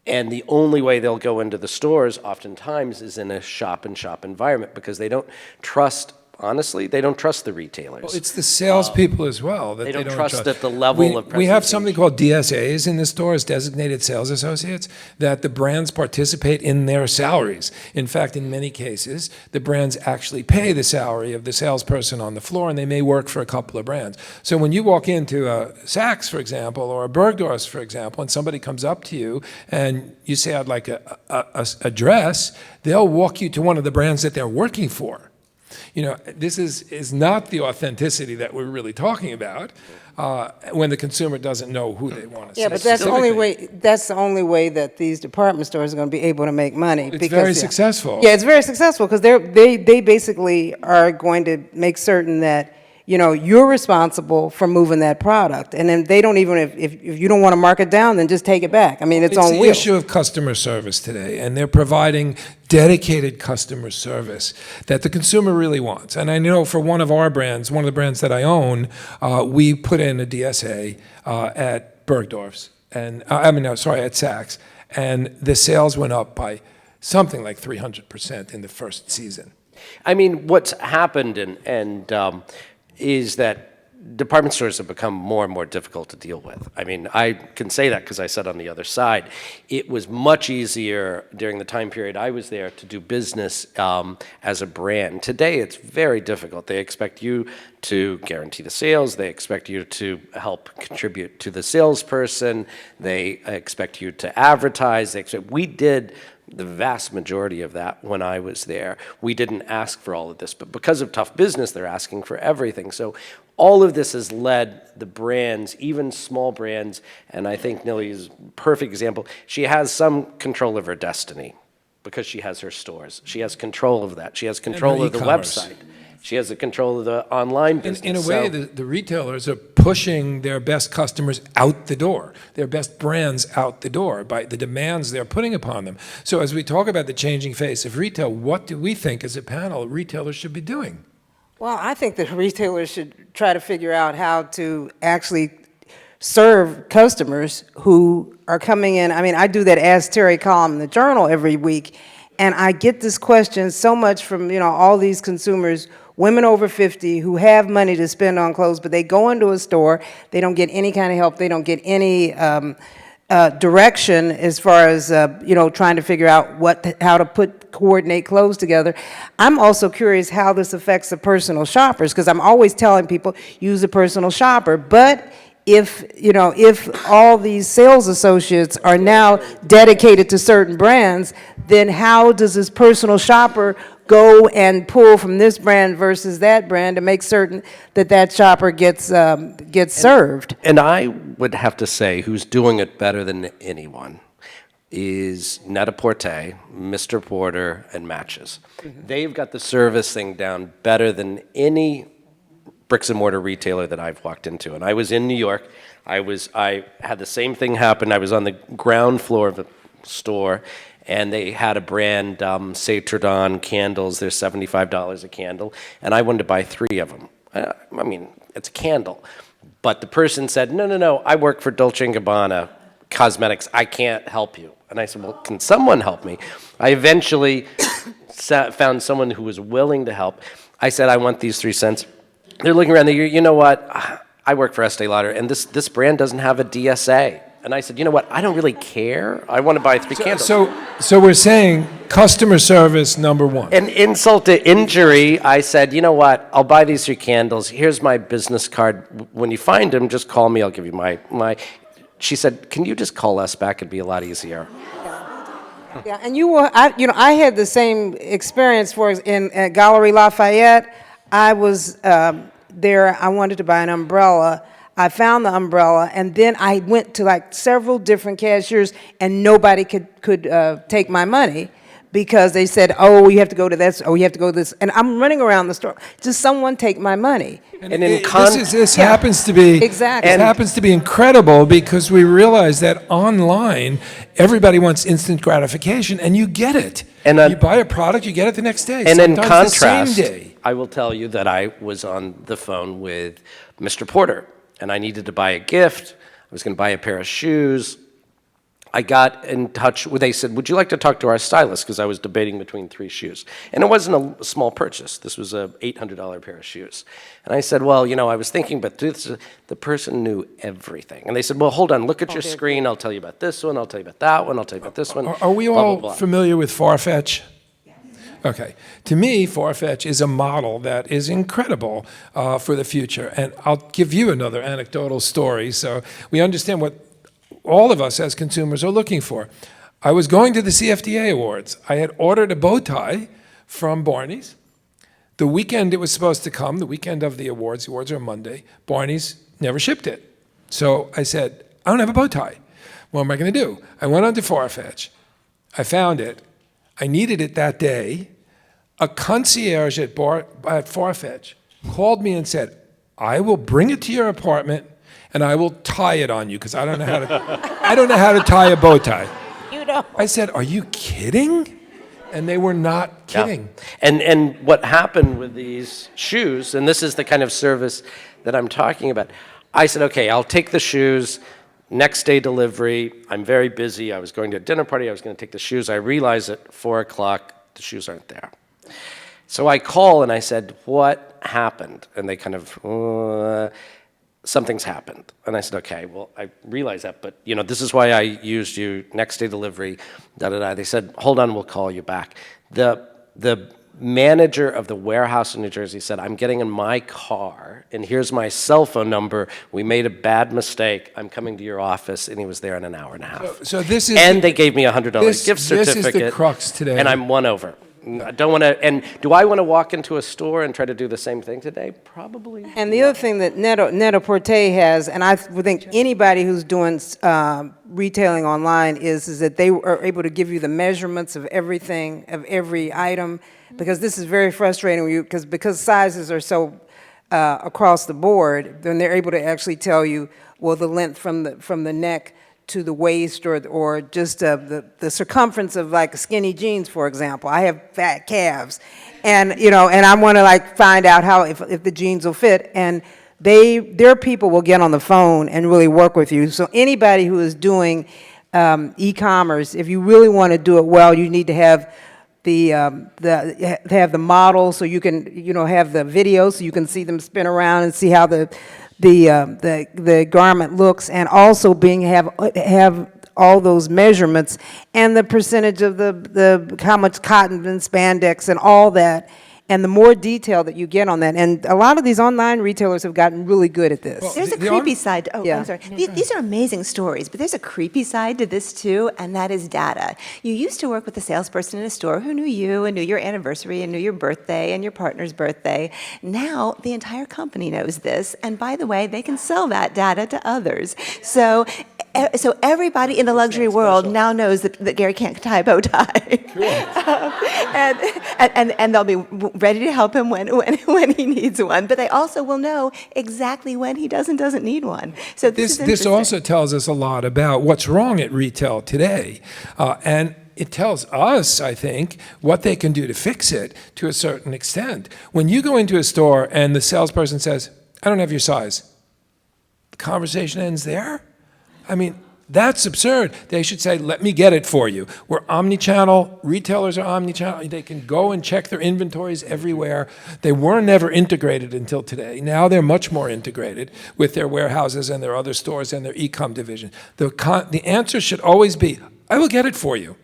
and the only way they'll go into the stores oftentimes is in a shop-in-shop environment because they don't trust. Honestly, they don't trust the retailers. Well, it's the salespeople as well that they they don't trust at the level we, of We have presentation. something called DSAs in the stores, designated sales associates, that the brands participate in their salaries. In fact, in many cases, the brands actually pay the salary of the salesperson on the floor, and they may work for a couple of brands. So when you walk into a Saks, for example, or a Bergdorf's, for example, and somebody comes up to you and you say, I'd like a dress, they'll walk you to one of the brands that they're working for. You know, this is not the authenticity that we're really talking about when the consumer doesn't know who they want to Yeah, but that's the only way. That's the only way that these department stores are going to be able to make money. It's very successful. Yeah, it's very successful because they basically are going to make certain that you're responsible for moving that product, and then they don't even if you don't want to mark it down, then just take it back. I mean, it's on the wheels. issue of customer service today, and they're providing dedicated customer service that the consumer really wants. And I know for one of the brands that I own, we put in a DSA at Bergdorf's, and at Saks, and the sales went up by something like 300% in the first season. I mean, what's happened is that department stores have become more and more difficult to deal with. I mean, I can say that because I sat on the other side. It was much easier during the time period I was there to do business as a brand. Today, it's very difficult. They expect you to guarantee the sales. They expect you to help contribute to the salesperson. They expect you to advertise. We did the vast majority of that when I was there. We didn't ask for all of this, but because of tough business, they're asking for everything. So all of this has led the brands, even small brands, and I think Nili is a perfect example. She has some control of her destiny because she has her stores. She has control of that. She has control of the e-commerce. website. She has the control of the online business. In a way, the retailers are pushing their best customers out the door, their best brands out the door by the demands they're putting upon them. So as we talk about the changing face of retail, what do we think as a panel retailers should be doing? Well, I think that retailers should try to figure out how to actually serve customers who are coming in. I mean, I do that Ask Terry column in the Journal every week, and I get this question so much from all these consumers, women over 50 who have money to spend on clothes, but they go into a store, they don't get any kind of help, they don't get any direction as far as trying to figure out how to coordinate clothes together. I'm also curious how this affects the personal shoppers, because I'm always telling people use a personal shopper, but if all these sales associates are now dedicated to certain brands, then how does this personal shopper go and pull from this brand versus that brand to make certain that shopper gets served? And I would have to say who's doing it better than anyone is Net-a-Porter, Mr. Porter, and Matches. Mm-hmm. They've got the service thing down better than any bricks and mortar retailer that I've walked into. And I was in New York. I had the same thing happen. I was on the ground floor of a store, and they had a brand, Citrodon candles. They're $75 a candle, and I wanted to buy 3 of them. I mean, it's a candle. But the person said, no, I work for Dolce & Gabbana Cosmetics. I can't help you. And I said, well, can someone help me? I eventually found someone who was willing to help. I said, I want these 3 cents. They're looking around, you know what, I work for Estee Lauder, and this brand doesn't have a DSA. And I said, you know what, I don't really care. I want to buy 3 candles. So we're saying customer service number one. And insult to injury, I said, you know what, I'll buy these 3 candles. Here's my business card. When you find them, just call me. I'll give you my. She said, can you just call us back? It'd be a lot easier. Yeah, and I had the same experience at Gallery Lafayette. I was there, I wanted to buy an umbrella. I found the umbrella, and then I went to like several different cashiers, and nobody could take my money because they said, oh, you have to go to this, oh, you have to go to this. And I'm running around the store, just someone take my money. And in This happens to be Exactly. It happens to be incredible because we realize that online everybody wants instant gratification, and you get it. And you buy a product, you get it the next day. And in sometimes contrast, the same day. I will tell you that I was on the phone with Mr. Porter, and I needed to buy a gift. I was going to buy a pair of shoes. I got in touch with, they said, would you like to talk to our stylist? Because I was debating between 3 shoes. And it wasn't a small purchase. This was a $800 pair of shoes. And I said, well, I was thinking, but the person knew everything. And they said, well, hold on, look at your screen. I'll tell you about this one. I'll tell you about that one. I'll tell you about this one. Are we blah, blah, all blah. familiar with Farfetch? Okay. To me, Farfetch is a model that is incredible for the future. And I'll give you another anecdotal story so we understand what all of us as consumers are looking for. I was going to the CFDA Awards. I had ordered a bow tie from Barney's. The weekend it was supposed to come, the weekend of the awards are Monday, Barney's never shipped it. So I said, I don't have a bow tie. What am I going to do? I went onto Farfetch. I found it. I needed it that day. A concierge at Farfetch called me and said, I will bring it to your apartment and I will tie it on you because I don't know how to tie a bow tie. You know. I said, are you kidding? And they were not kidding. Yeah. And what happened with these shoes, and this is the kind of service that I'm talking about, I said, okay, I'll take the shoes, next day delivery, I'm very busy, I was going to a dinner party, I was going to take the shoes, I realize at 4 o'clock the shoes aren't there. So I call and I said, what happened? And they kind of, something's happened. And I said, okay, well, I realize that, but this is why I used you, next day delivery, da-da-da. They said, hold on, we'll call you back. The manager of the warehouse in New Jersey said, I'm getting in my car, and here's my cell phone number. We made a bad mistake. I'm coming to your office, and he was there in an hour and a half. So this is and they gave me a $100 gift certificate. This is the crux today. And I'm won over. I don't want to, and do I want to walk into a store and try to do the same thing today? Probably. And the other thing that Net-a-Porter has, and I would think anybody who's doing retailing online is that they are able to give you the measurements of everything, of every item, because this is very frustrating when because sizes are so across the board, then they're able to actually tell you, well, the length from the neck to the waist, or just the circumference of like skinny jeans, for example. I have fat calves, and and I want to find out how if the jeans will fit, and their people will get on the phone and really work with you. So anybody who is doing e-commerce, if you really want to do it well, you need to have the model so you can have the video so you can see them spin around and see how the garment looks, and also have all those measurements and the percentage of the how much cotton and spandex and all that, and the more detail that you get on that. And a lot of these online retailers have gotten really good at this. Well, There's a the creepy side. Oh, Yeah. I'm sorry. These are amazing stories, but there's a creepy side to this too, and that is data. You used to work with a salesperson in a store who knew you and knew your anniversary and knew your birthday and your partner's birthday. Now the entire company knows this, and by the way, they can sell that data to others. So everybody in the luxury world now knows that Gary can't tie a bow tie. And they'll be ready to help him when he needs one. But they also will know exactly when he doesn't need one. So this is This interesting. also tells us a lot about what's wrong at retail today. And it tells us, I think, what they can do to fix it to a certain extent. When you go into a store and the salesperson says, I don't have your size, the conversation ends there? I mean, that's absurd. They should say, let me get it for you. We're omni-channel. Retailers are omni-channel. They can go and check their inventories everywhere. They were never integrated until today. Now they're much more integrated with their warehouses and their other stores and their e-com division. The answer should always be, I will get it for you.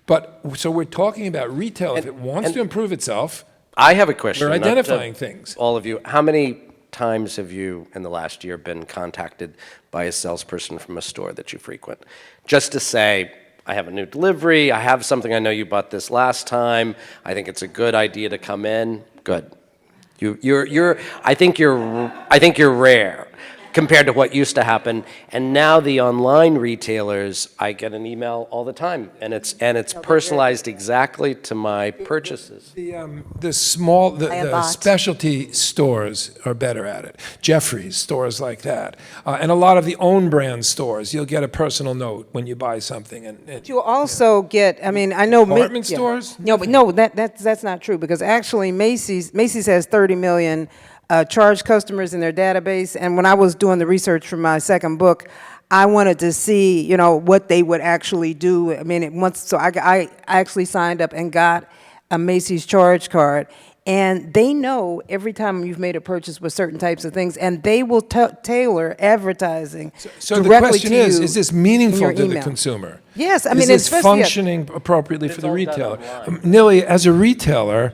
But so we're talking about retail. If it wants to improve itself, I have a question. we're not to identifying things. All of you, how many times have you in the last year been contacted by a salesperson from a store that you frequent just to say, I have a new delivery, I have something, I know you bought this last time, I think it's a good idea to come in, good. I think you're rare compared to what used to happen. And now the online retailers, I get an email all the time, and it's personalized exactly to my purchases. The small, Buy a the bot. specialty stores are better at it. Jeffrey's, stores like that. And a lot of the own brand stores, you'll get a personal note when you buy something. And You also get, I mean, I know. Department stores? No, but no, that's not true, because actually Macy's has 30 million charged customers in their database, and when I was doing the research for my second book, I wanted to see, you know, what they would actually do. I mean, so I actually signed up and got a Macy's charge card, and they know every time you've made a purchase with certain types of things, and they will tailor advertising so the directly question to you is this in meaningful your to the email. consumer? Yes, I mean, is this especially functioning appropriately for the all done retailer? online. Nilly, as a retailer,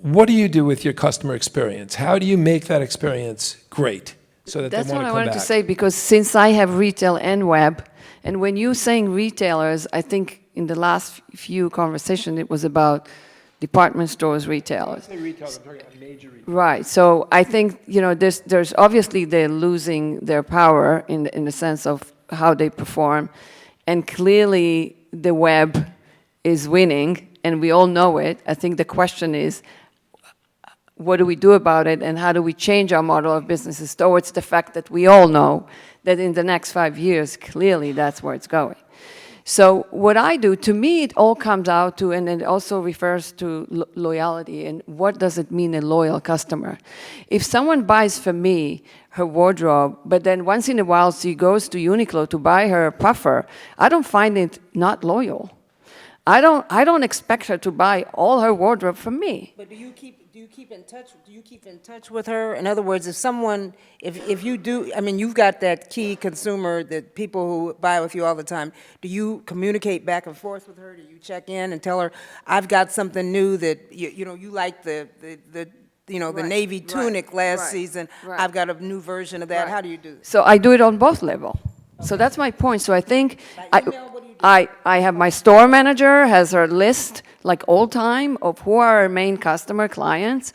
what do you do with your customer experience? How do you make that experience great so that That's they what want to I come wanted back? to say, because since I have retail and web, and when you're saying retailers, I think in the last few conversations, it was about department stores, retailers. Right. So I think, you know, there's obviously they're losing their power in the sense of how they perform, and clearly the web is winning, and we all know it. I think the question is, what do we do about it, and how do we change our model of businesses towards the fact that we all know that in the next 5 years, clearly that's where it's going. So what I do, to me, it all comes out to, and it also refers to loyalty, and what does it mean, a loyal customer? If someone buys from me her wardrobe, but then once in a while she goes to Uniqlo to buy her puffer, I don't find it not loyal. I don't expect her to buy all her wardrobe from me. But do you keep in touch? Do you keep in touch with her? In other words, if you do, I mean, you've got that key consumer, that people who buy with you all the time. Do you communicate back and forth with her? Do you check in and tell her, I've got something new that you like the Right, navy right, tunic last right, season. right. I've got a new version of that. Right. How do you do that? So I do it on both levels. So that's my point. So I think By email, what do you do? I have my store manager has her list like all time of who are our main customer clients,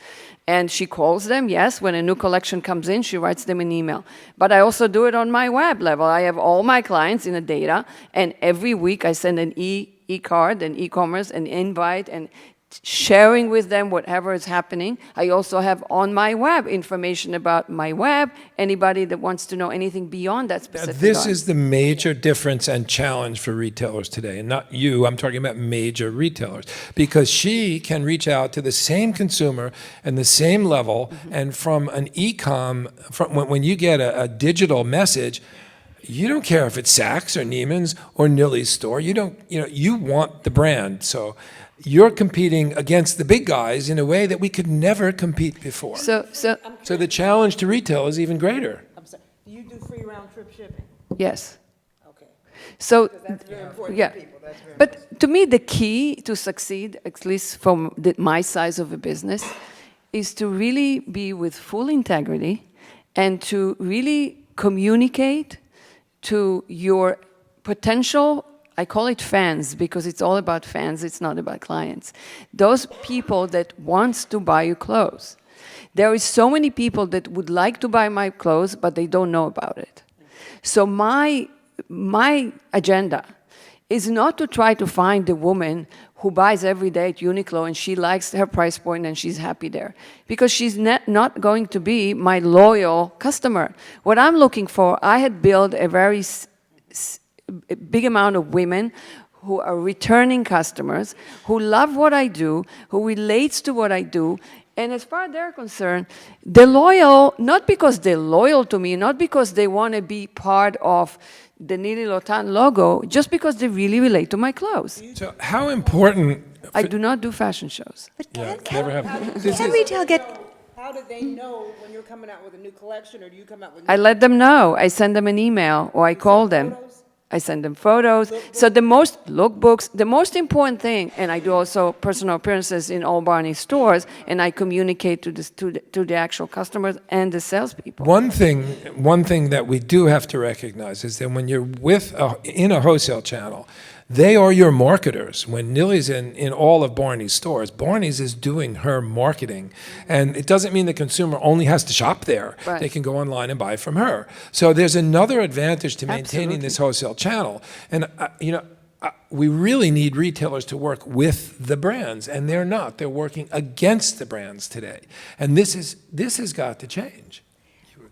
and she calls them. Yes, when a new collection comes in, she writes them an email. But I also do it on my web level. I have all my clients in the data, and every week I send an e-card, an e-commerce, an invite, and sharing with them whatever is happening. I also have on my web information about my web, anybody that wants to know anything beyond that Now, specific. this item. is the major difference and challenge for retailers today, and not you, I'm talking about major retailers, because she can reach out to the same consumer and the same level, and from an e-com, when you get a digital message, you don't care if it's Saks or Neiman's or Nilly's store. You want the brand. So you're competing against the big guys in a way that we could never compete before. So So the challenge to retail is even greater. I'm sorry. Do you do free round trip shipping? yes. Okay. So That's very important yeah. to people. That's very But to me, the key to succeed, at least from my size of a business, is to really be with full integrity and to really communicate to your potential, I call it fans because it's all about fans, it's not about clients. Those people that wants to buy your clothes. There is so many people that would like to buy my clothes, but they don't know about it. So my agenda is not to try to find the woman who buys every day at Uniqlo and she likes her price point and she's happy there, because she's not going to be my loyal customer. What I'm looking for, I had built a very a big amount of women who are returning customers, who love what I do, who relates to what I do, and as far as they're concerned, they're loyal, not because they're loyal to me, not because they want to be part of the Nili Lotan logo, just because they really relate to my clothes. So how important? I do not do fashion shows. But Yeah, can, never have. This can is- retail get, How do they know when you're coming out with a new collection, or do you come out with? I let them know. I send them an email or I call them. photos? I send them photos. So the lookbooks, the most important thing, and I do also personal appearances in all Barney stores, and I communicate to the actual customers and the salespeople. One thing that we do have to recognize is that when you're in a wholesale channel, They are your marketers. When Nilly's in all of Barney's stores, Barney's is doing her marketing. And it doesn't mean the consumer only has to shop there. Right. They can go online and buy from her. So there's another advantage to maintaining this wholesale channel. And, we really need retailers to work with the brands, and they're not. They're working against the brands today. And this has got to change.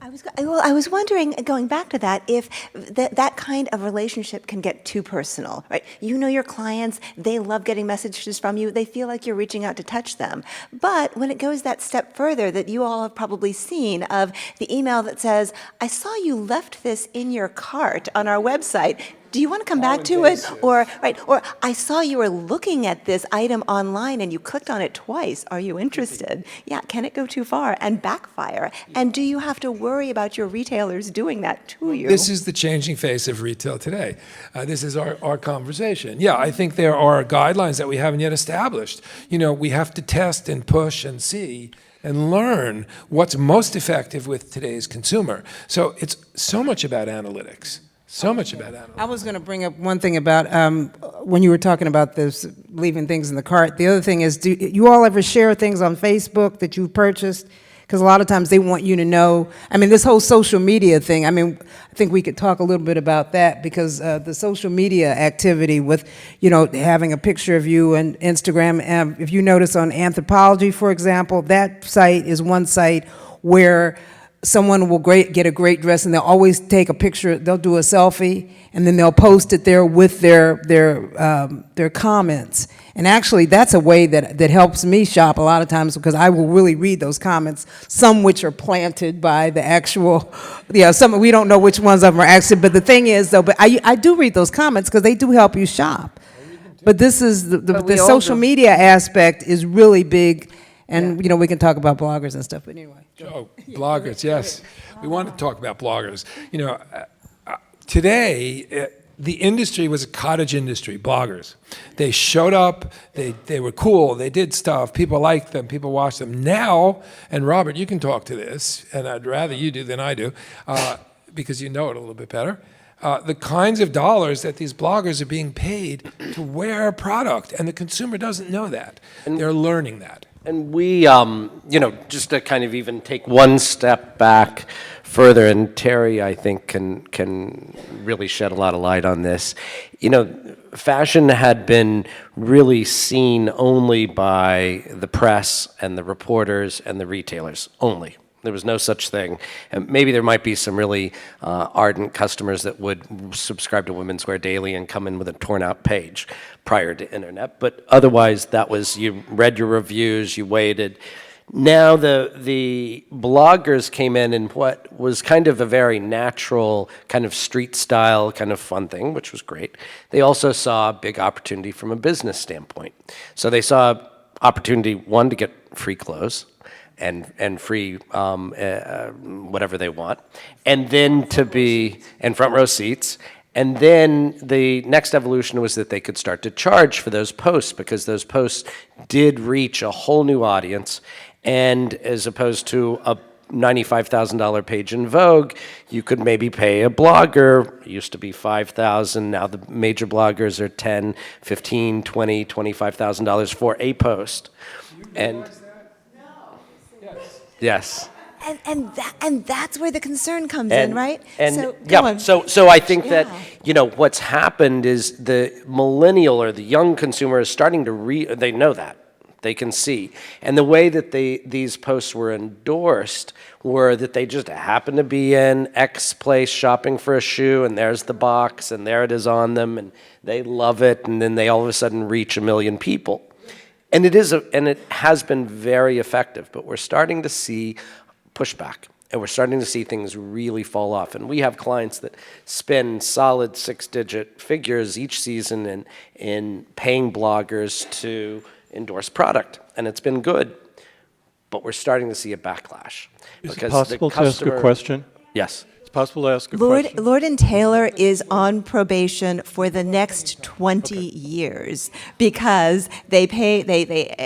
I was wondering, going back to that, if that kind of relationship can get too personal, right? You know your clients, they love getting messages from you, they feel like you're reaching out to touch them. But when it goes that step further that you all have probably seen of the email that says, I saw you left this in your cart on our website, do you want to come back to it? Or I saw you were looking at this item online and you clicked on it twice. Are you interested? Yeah, can it go too far and backfire? And do you have to worry about your retailers doing that to you? This is the changing face of retail today. This is our conversation. Yeah, I think there are guidelines that we haven't yet established. We have to test and push and see and learn what's most effective with today's consumer. So it's so much about analytics. So much about analytics. I was going to bring up one thing about when you were talking about this, leaving things in the cart. The other thing is, do you all ever share things on Facebook that you purchased? Because a lot of times they want you to know. I mean, this whole social media thing, I think we could talk a little bit about that, because the social media activity with, having a picture of you and Instagram. If you notice on Anthropology, for example, that site is one site where someone will get a great dress and they'll always take a picture, they'll do a selfie, and then they'll post it there with their comments. And actually, that's a way that helps me shop a lot of times, because I will really read those comments, some which are planted by the actual, some we don't know which ones of them are actually, but the thing is, though, but I do read those comments because they do help you shop. But this is, the social media aspect is really big. And, we can talk about bloggers and stuff, but anyway. Oh, bloggers, yes. We want to talk about bloggers. Today, the industry was a cottage industry, bloggers. They showed up, they were cool, they did stuff, people liked them, people watched them. Now, and Robert, you can talk to this, and I'd rather you do than I do, because you know it a little bit better. The kinds of dollars that these bloggers are being paid to wear a product, and the consumer doesn't know that. And they're learning that. And we, just to kind of even take one step back further, and Terry, I think, can really shed a lot of light on this. Fashion had been really seen only by the press and the reporters and the retailers, only. There was no such thing. And maybe there might be some really ardent customers that would subscribe to Women's Wear Daily and come in with a torn-out page prior to internet. But otherwise, that was, you read your reviews, you waited. Now the bloggers came in what was kind of a very natural, kind of street style, kind of fun thing, which was great. They also saw a big opportunity from a business standpoint. So they saw opportunity, one, to get free clothes, and free whatever they want, and then and front row seats. And then the next evolution was that they could start to charge for those posts, because those posts did reach a whole new audience. And as opposed to a $95,000 page in Vogue, you could maybe pay a blogger. It used to be $5,000. Now the major bloggers are $10,000, $15,000, $20,000, $25,000 for a post. And yes. And that's where the concern comes in, right? So I think that what's happened is the millennial or the young consumer is starting to they know that. They can see. And the way that these posts were endorsed were that they just happen to be in X place shopping for a shoe, and there's the box, and there it is on them, and they love it, and then they all of a sudden reach 1 million people. And it has been very effective, but we're starting to see pushback, and we're starting to see things really fall off. And we have clients that spend solid 6-digit figures each season in paying bloggers to endorse product, and it's been good, but we're starting to see a backlash. Is it possible to ask a question? Yes. It's possible to ask a question? Lord and Taylor is on probation for the next 20 years because they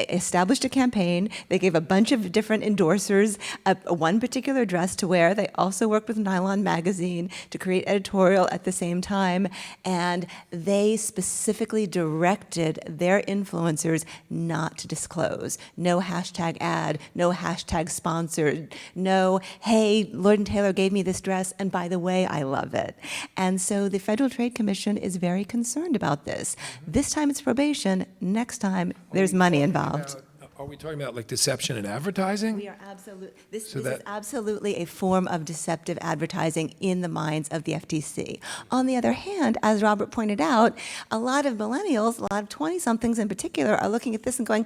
established a campaign. They gave a bunch of different endorsers one particular dress to wear. They also worked with Nylon Magazine to create editorial at the same time, and they specifically directed their influencers not to disclose. No hashtag ad, no hashtag sponsored, no, hey, Lord and Taylor gave me this dress, and by the way, I love it. And so the Federal Trade Commission is very concerned about this. This time it's probation, next time there's money involved. Are we talking about like deception in advertising? We are absolutely, this So is that- absolutely a form of deceptive advertising in the minds of the FTC. On the other hand, as Robert pointed out, a lot of millennials, a lot of 20-somethings in particular, are looking at this and going,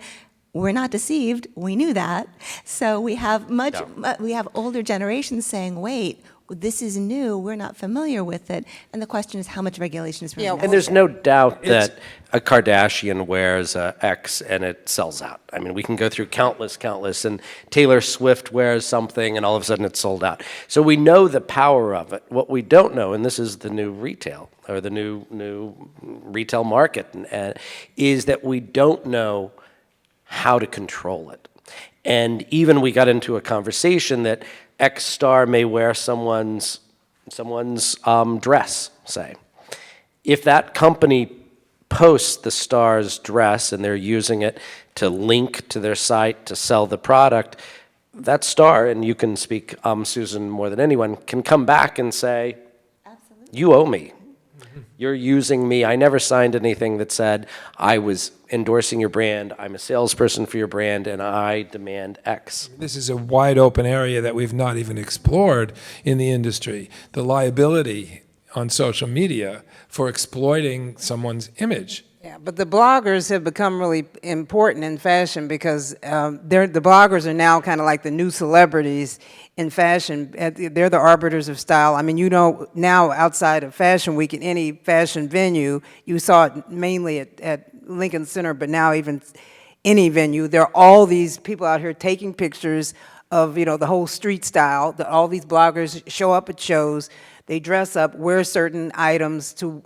we're not deceived, we knew that. So we have we have older generations saying, wait, this is new, we're not familiar with it, and the question is how much regulation is really necessary. And there's no doubt that a Kardashian wears a X and it sells out. I mean, we can go through countless, and Taylor Swift wears something and all of a sudden it's sold out. So we know the power of it. What we don't know, and this is the new retail, or the new retail market, is that we don't know how to control it. And even we got into a conversation that X star may wear someone's dress, say. If that company posts the star's dress and they're using it to link to their site to sell the product, that star, and you can speak, Susan, more than anyone, can come back and say, you owe me. You're using me. I never signed anything that said I was endorsing your brand, I'm a salesperson for your brand, and I demand X. This is a wide open area that we've not even explored in the industry. The liability on social media for exploiting someone's image. Yeah, but the bloggers have become really important in fashion because the bloggers are now kind of like the new celebrities in fashion. They're the arbiters of style. I mean, you know, now outside of Fashion Week in any fashion venue, you saw it mainly at Lincoln Center, but now even any venue, there are all these people out here taking pictures of, you know, the whole street style. All these bloggers show up at shows, they dress up, wear certain items to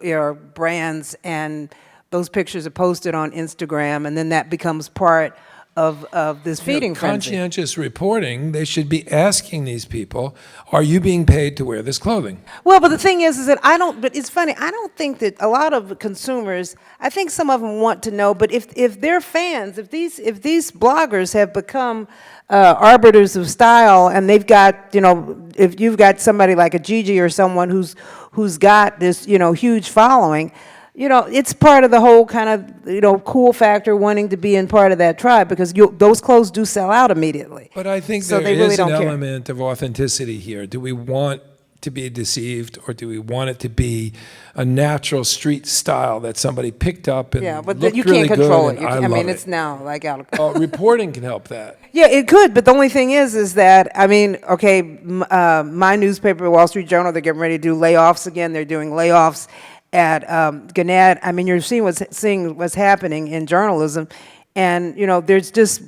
brands, and those pictures are posted on Instagram, and then that becomes part of this feeding frenzy. Conscientious reporting, they should be asking these people, are you being paid to wear this clothing? Well, but the thing is that but it's funny, I don't think that a lot of consumers, I think some of them want to know, but if they're fans, if these bloggers have become arbiters of style, and they've got, you know, if you've got somebody like a Gigi or someone who's got this, you know, huge following, you know, it's part of the whole kind of, you know, cool factor wanting to be in part of that tribe, because those clothes do sell out immediately. But I think So there they really is an don't care. element of authenticity here. Do we want to be deceived, or do we want it to be a natural street style that somebody picked up and Yeah, but looked you really can't control good, it. and I mean, love it's it. now like out of Reporting can help that. Yeah, it could, but the only thing is that, I mean, okay, my newspaper, Wall Street Journal, they're getting ready to do layoffs again. They're doing layoffs at Gannett. I mean, you're seeing what's happening in journalism, and, you know, there's just,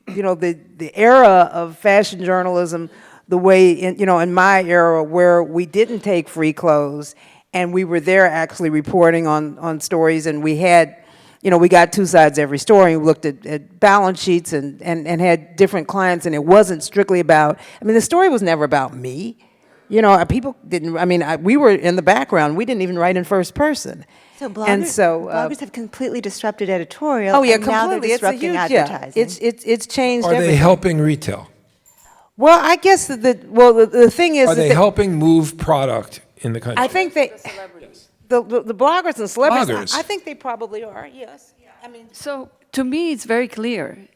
you know, the era of fashion journalism, the way, in my era where we didn't take free clothes, and we were there actually reporting on stories, and we had, you know, we got two sides every story. We looked at balance sheets and had different clients, and it wasn't strictly about, I mean, the story was never about me. You know, people didn't, I mean, we were in the background. We didn't even write in first person. So bloggers, And so, bloggers have completely disrupted editorial. oh yeah, and now they're completely. It's a disrupting huge, advertising. it's changed Are everything. they helping retail? Well, I guess the thing is Are that they helping move product in the country? I think the bloggers and celebrities, Bloggers. I think they probably are, yes. I mean, So to me, it's very clear.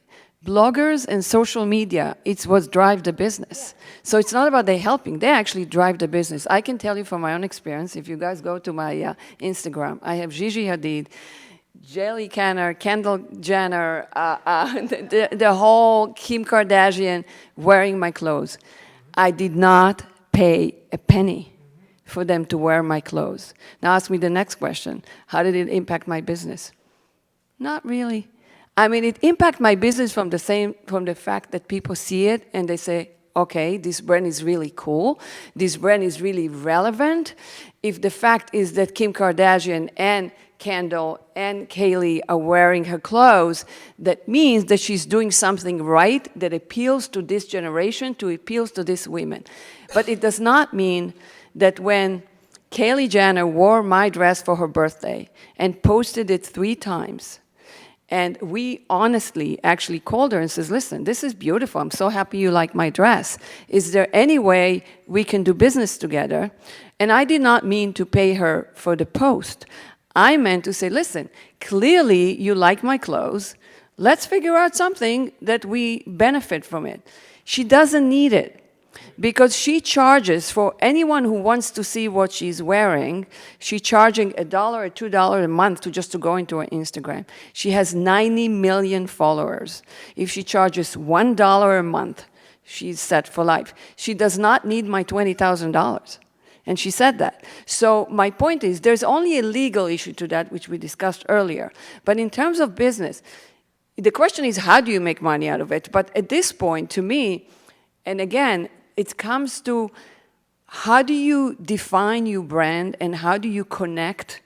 Bloggers and social media, it's what drives the business. So it's not about they helping, they actually drive the business. I can tell you from my own experience, if you guys go to my Instagram, I have Gigi Hadid, Jelly Canner, Kendall Jenner, the whole Kim Kardashian wearing my clothes. I did not pay a penny for them to wear my clothes. Now ask me the next question. How did it impact my business? Not really. I mean, it impacted my business from the fact that people see it and they say, okay, this brand is really cool, this brand is really relevant, if the fact is that Kim Kardashian and Kendall and Kaylee are wearing her clothes, that means that she's doing something right that appeals to this generation, to appeals to these women. But it does not mean that when Kylie Jenner wore my dress for her birthday and posted it 3 times, and we honestly actually called her and says, listen, this is beautiful. I'm so happy you like my dress. Is there any way we can do business together? And I did not mean to pay her for the post. I meant to say, listen, clearly you like my clothes. Let's figure out something that we benefit from it. She doesn't need it, because she charges for anyone who wants to see what she's wearing. She's charging $1 or $2 a month to go into her Instagram. She has 90 million followers. If she charges $1 a month, she's set for life. She does not need my $20,000. And she said that. So my point is, there's only a legal issue to that, which we discussed earlier. But in terms of business, the question is, how do you make money out of it? But at this point, to me, and again, it comes to how do you define your brand and how do you connect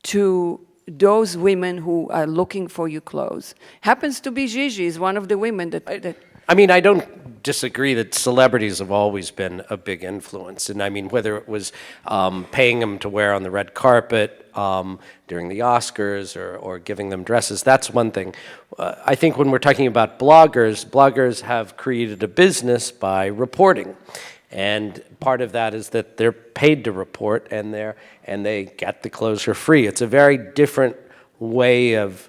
to those women who are looking for your clothes. Happens to be Gigi is one of the women that I mean, I don't disagree that celebrities have always been a big influence. And I mean, whether it was paying them to wear on the red carpet during the Oscars or giving them dresses, that's one thing. I think when we're talking about bloggers have created a business by reporting. And part of that is that they're paid to report and they get the clothes for free. It's a very different way of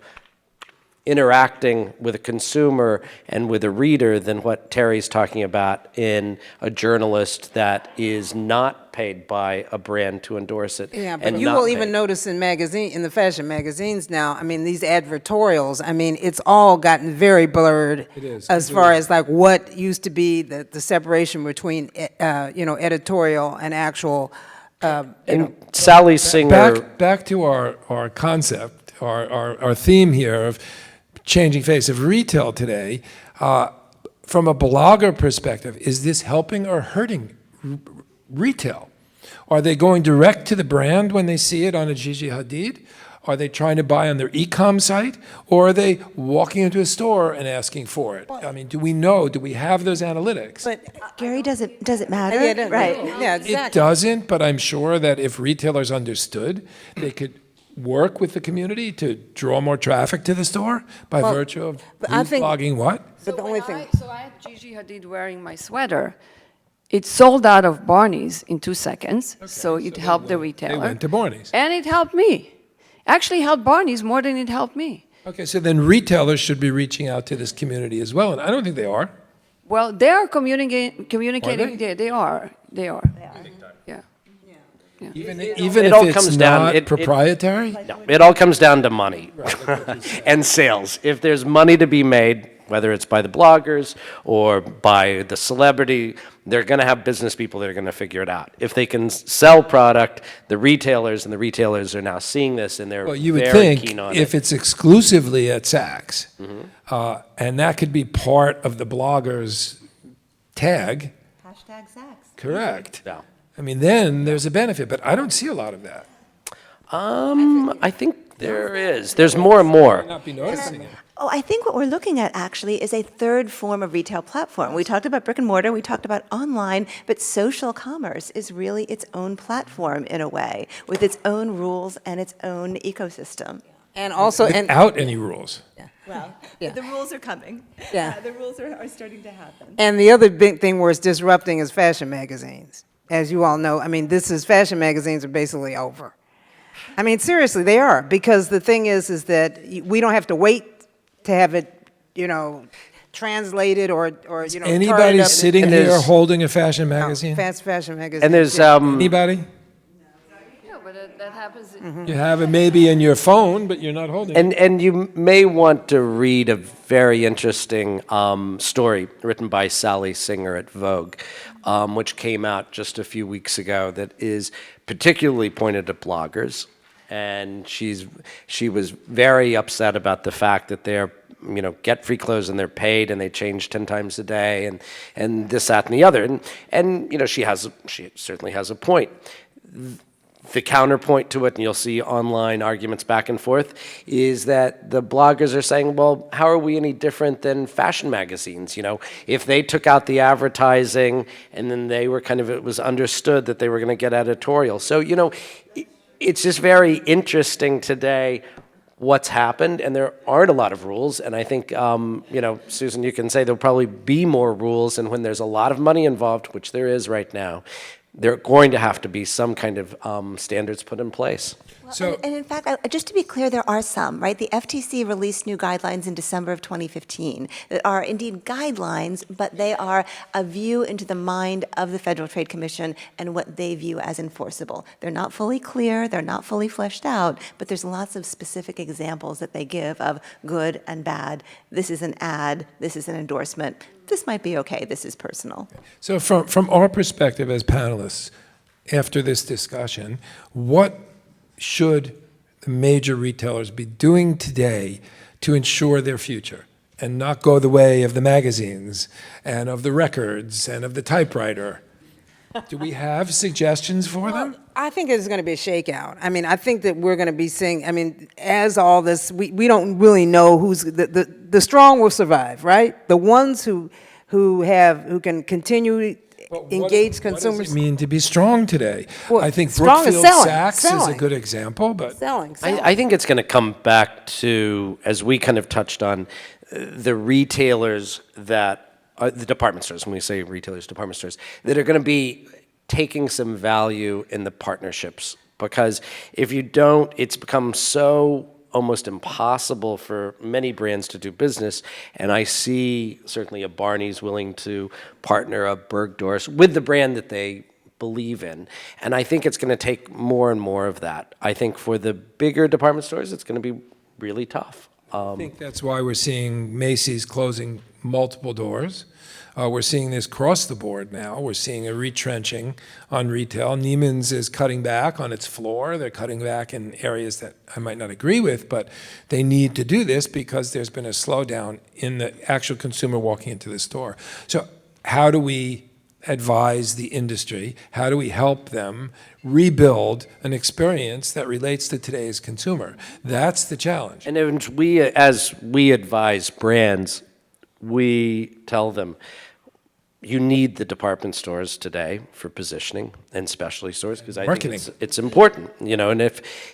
interacting with a consumer and with a reader than what Terry's talking about in a journalist that is not paid by a brand to endorse it. Yeah, but and you not will even paid. notice in the fashion magazines now, I mean, these advertorials, I mean, it's all gotten very blurred. It is, as far as like what used to be the separation between, editorial and actual, And Sally Singer, Back to our concept, our theme here of changing face of retail today. From a blogger perspective, is this helping or hurting retail? Are they going direct to the brand when they see it on a Gigi Hadid? Are they trying to buy on their e-com site? Or are they walking into a store and asking for it? I mean, do we know? Do we have those analytics? but, Gary, does it matter? yeah, it doesn't- Right. yeah, It exactly. doesn't, but I'm sure that if retailers understood, they could work with the community to draw more traffic to the store by Well, virtue of but I who's think- blogging what? But the only thing, So I had Gigi Hadid wearing my sweater. It sold out of Barney's in 2 seconds, so it helped the retailer. They went to Barney's. And it helped me. Actually helped Barney's more than it helped me. Okay, so then retailers should be reaching out to this community as well, and I don't think they are. Well, they are communicating. Are they? Yeah, they are. Yeah. Even it if all it's comes down- not it- proprietary? no, it all comes down to money and sales. If there's money to be made, whether it's by the bloggers or by the celebrity, they're going to have business people that are going to figure it out. If they can sell product, the retailers are now seeing this and they're Well, you would very think keen on if it. it's exclusively at Saks, and that could be part of the blogger's tag, Hashtag Saks. correct? Yeah. I mean, then there's a benefit, but I don't see a lot of that. I think there is. There's more and more. Not be noticing it. Oh, I think what we're looking at actually is a third form of retail platform. We talked about brick and mortar, we talked about online, but social commerce is really its own platform in a way, with its own rules and its own ecosystem. and also, and, Without any rules. Well, Yeah. the rules are coming. Yeah. The rules are starting to happen. and the other big thing where it's disrupting is fashion magazines. As you all know, I mean, fashion magazines are basically over. I mean, seriously, they are, because the thing is that we don't have to wait to have it, translated or tarted Anybody up. sitting And here there's- holding a fashion No, magazine? fast fashion magazine. And there's Anybody? Yeah, but that happens. You have it maybe in your phone, but you're not holding it. And you may want to read a very interesting story written by Sally Singer at Vogue, which came out just a few weeks ago that is particularly pointed at bloggers. And she was very upset about the fact that they're get free clothes and they're paid and they change 10 times a day and this, that, and the other. And she certainly has a point. The counterpoint to it, and you'll see online arguments back and forth, is that the bloggers are saying, well, how are we any different than fashion magazines? If they took out the advertising and then they were it was understood that they were going to get editorial. So, it's just very interesting today what's happened, and there aren't a lot of rules. And I think, Susan, you can say there'll probably be more rules, and when there's a lot of money involved, which there is right now, there are going to have to be some kind of standards put in place. Well, and in fact, just to be clear, there are some, right? The FTC released new guidelines in December of 2015 that are indeed guidelines, but they are a view into the mind of the Federal Trade Commission and what they view as enforceable. They're not fully clear, they're not fully fleshed out, but there's lots of specific examples that they give of good and bad. This is an ad, this is an endorsement. This might be okay, this is personal. So from our perspective as panelists, after this discussion, what should the major retailers be doing today to ensure their future and not go the way of the magazines and of the records and of the typewriter? Do we have suggestions for them? I think there's going to be a shakeout. I think that we're going to be seeing, as all this, we don't really know who's, the strong will survive, right? The ones who can continue engage consumers. What does it mean to be strong today? Well, I think strong is Brookfield selling, Sacks is a selling. good example, but Selling. I think it's going to come back to, as we kind of touched on, the retailers that are the department stores, when we say retailers, department stores, that are going to be taking some value in the partnerships. Because if you don't, it's become so almost impossible for many brands to do business. And I see certainly a Barney's willing to partner, a Bergdorf's, with the brand that they believe in. And I think it's going to take more and more of that. I think for the bigger department stores, it's going to be really tough. I think that's why we're seeing Macy's closing multiple doors. We're seeing this across the board now. We're seeing a retrenching on retail. Neiman's is cutting back on its floor. They're cutting back in areas that I might not agree with, but they need to do this because there's been a slowdown in the actual consumer walking into the store. So how do we advise the industry? How do we help them rebuild an experience that relates to today's consumer? That's the challenge. And as we advise brands, we tell them, you need the department stores today for positioning and specialty stores because I Marketing. think it's important, and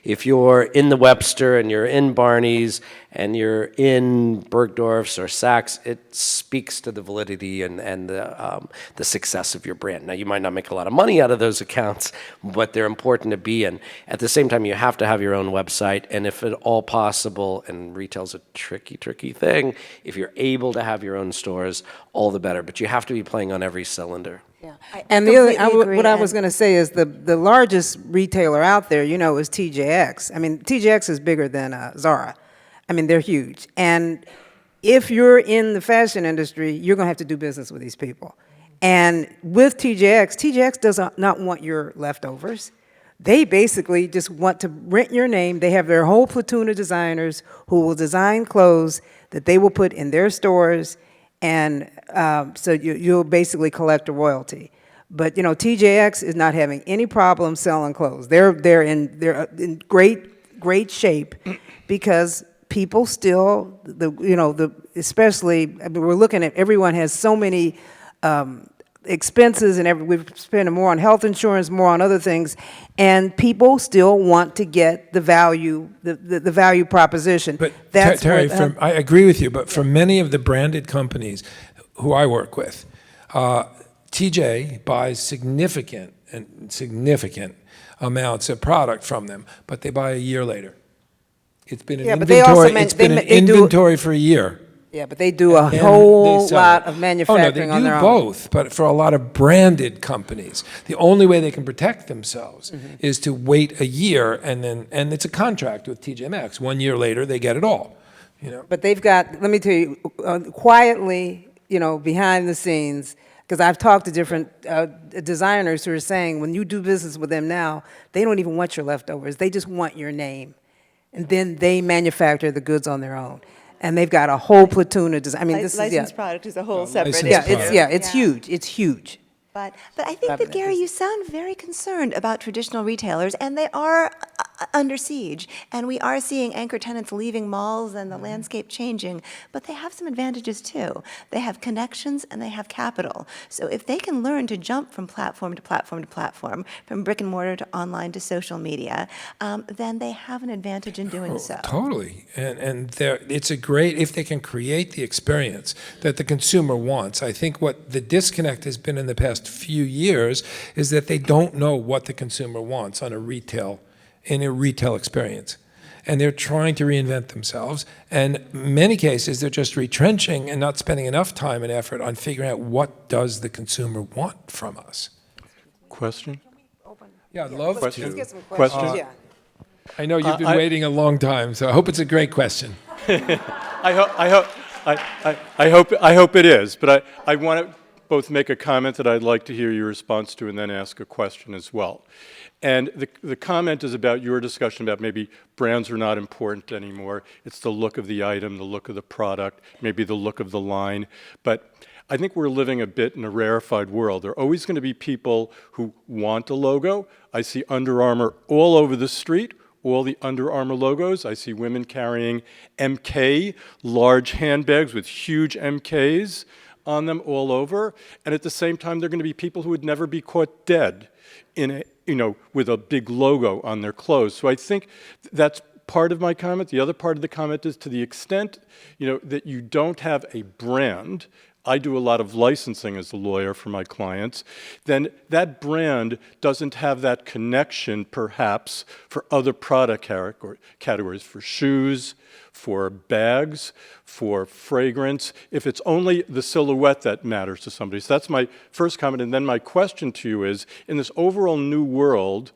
if you're in the Webster and you're in Barney's and you're in Bergdorf's or Saks, it speaks to the validity and the success of your brand. Now, you might not make a lot of money out of those accounts, but they're important to be in. At the same time, you have to have your own website, and if at all possible, and retail's a tricky thing, if you're able to have your own stores, all the better. But you have to be playing on every cylinder. And the other, what I was going to say is the largest retailer out there, is TJX. TJX is bigger than Zara. They're huge. And if you're in the fashion industry, you're going to have to do business with these people. And with TJX does not want your leftovers. They basically just want to rent your name. They have their whole platoon of designers who will design clothes that they will put in their stores, and so you'll basically collect a royalty. But TJX is not having any problem selling clothes. They're in great shape because people still especially we're looking at everyone has so many expenses and we're spending more on health insurance, more on other things, and people still want to get the value, the value proposition. But that's Terry, what, I agree with you, but for many of the branded companies who I work with, TJ buys significant amounts of product from them, but they buy a year later. It's been an but they also inventory. It's been an they do- inventory for a year. yeah, but they do a And whole they sell lot it. of manufacturing on their Oh, no, they own. do both, but for a lot of branded companies, the only way they can protect themselves is to wait a year and it's a contract with TJ Maxx. 1 year later, they get it all. But they've got, let me tell you, quietly, behind the scenes, because I've talked to different designers who are saying when you do business with them now, they don't even want your leftovers. They just want your name. And then they manufacture the goods on their own. and they've got a whole platoon of I mean, this is, yeah. Licensed product is a whole separate licensed Yeah, issue. it's, product. yeah, it's Yeah. huge, it's huge. But I think that, Gary, you sound very concerned about traditional retailers, and they are under siege. And we are seeing anchor tenants leaving malls and the landscape changing, but they have some advantages too. They have connections and they have capital. So if they can learn to jump from platform to platform to platform, from brick and mortar to online to social media, then they have an advantage in doing so. Totally. And it's a great, if they can create the experience that the consumer wants. I think what the disconnect has been in the past few years is that they don't know what the consumer wants in a retail experience. And they're trying to reinvent themselves. And in many cases, they're just retrenching and not spending enough time and effort on figuring out what does the consumer want from us. Question? Yeah, I'd love Question. to. Let's get some Question? questions, yeah. I know you've been waiting a long time, so I hope it's a great question. I hope it is, but I want to both make a comment that I'd like to hear your response to and then ask a question as well. And the comment is about your discussion about maybe brands are not important anymore. It's the look of the item, the look of the product, maybe the look of the line. But I think we're living a bit in a rarefied world. There are always going to be people who want a logo. I see Under Armour all over the street, all the Under Armour logos. I see women carrying MK, large handbags with huge MKs on them all over. And at the same time, there are going to be people who would never be caught dead in with a big logo on their clothes. So I think that's part of my comment. The other part of the comment is to the extent, that you don't have a brand. I do a lot of licensing as a lawyer for my clients, then that brand doesn't have that connection, perhaps, for other product categories, for shoes, for bags, for fragrance, if it's only the silhouette that matters to somebody. So that's my first comment. And then my question to you is, in this overall new world,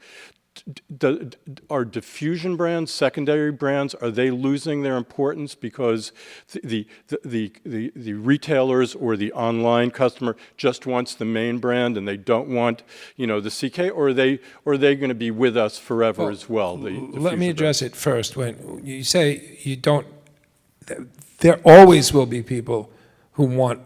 are diffusion brands, secondary brands, are they losing their importance because the retailers or the online customer just wants the main brand and they don't want, the CK, or are they going to be with us forever as well? Let me address it first. When you say you don't, there always will be people who want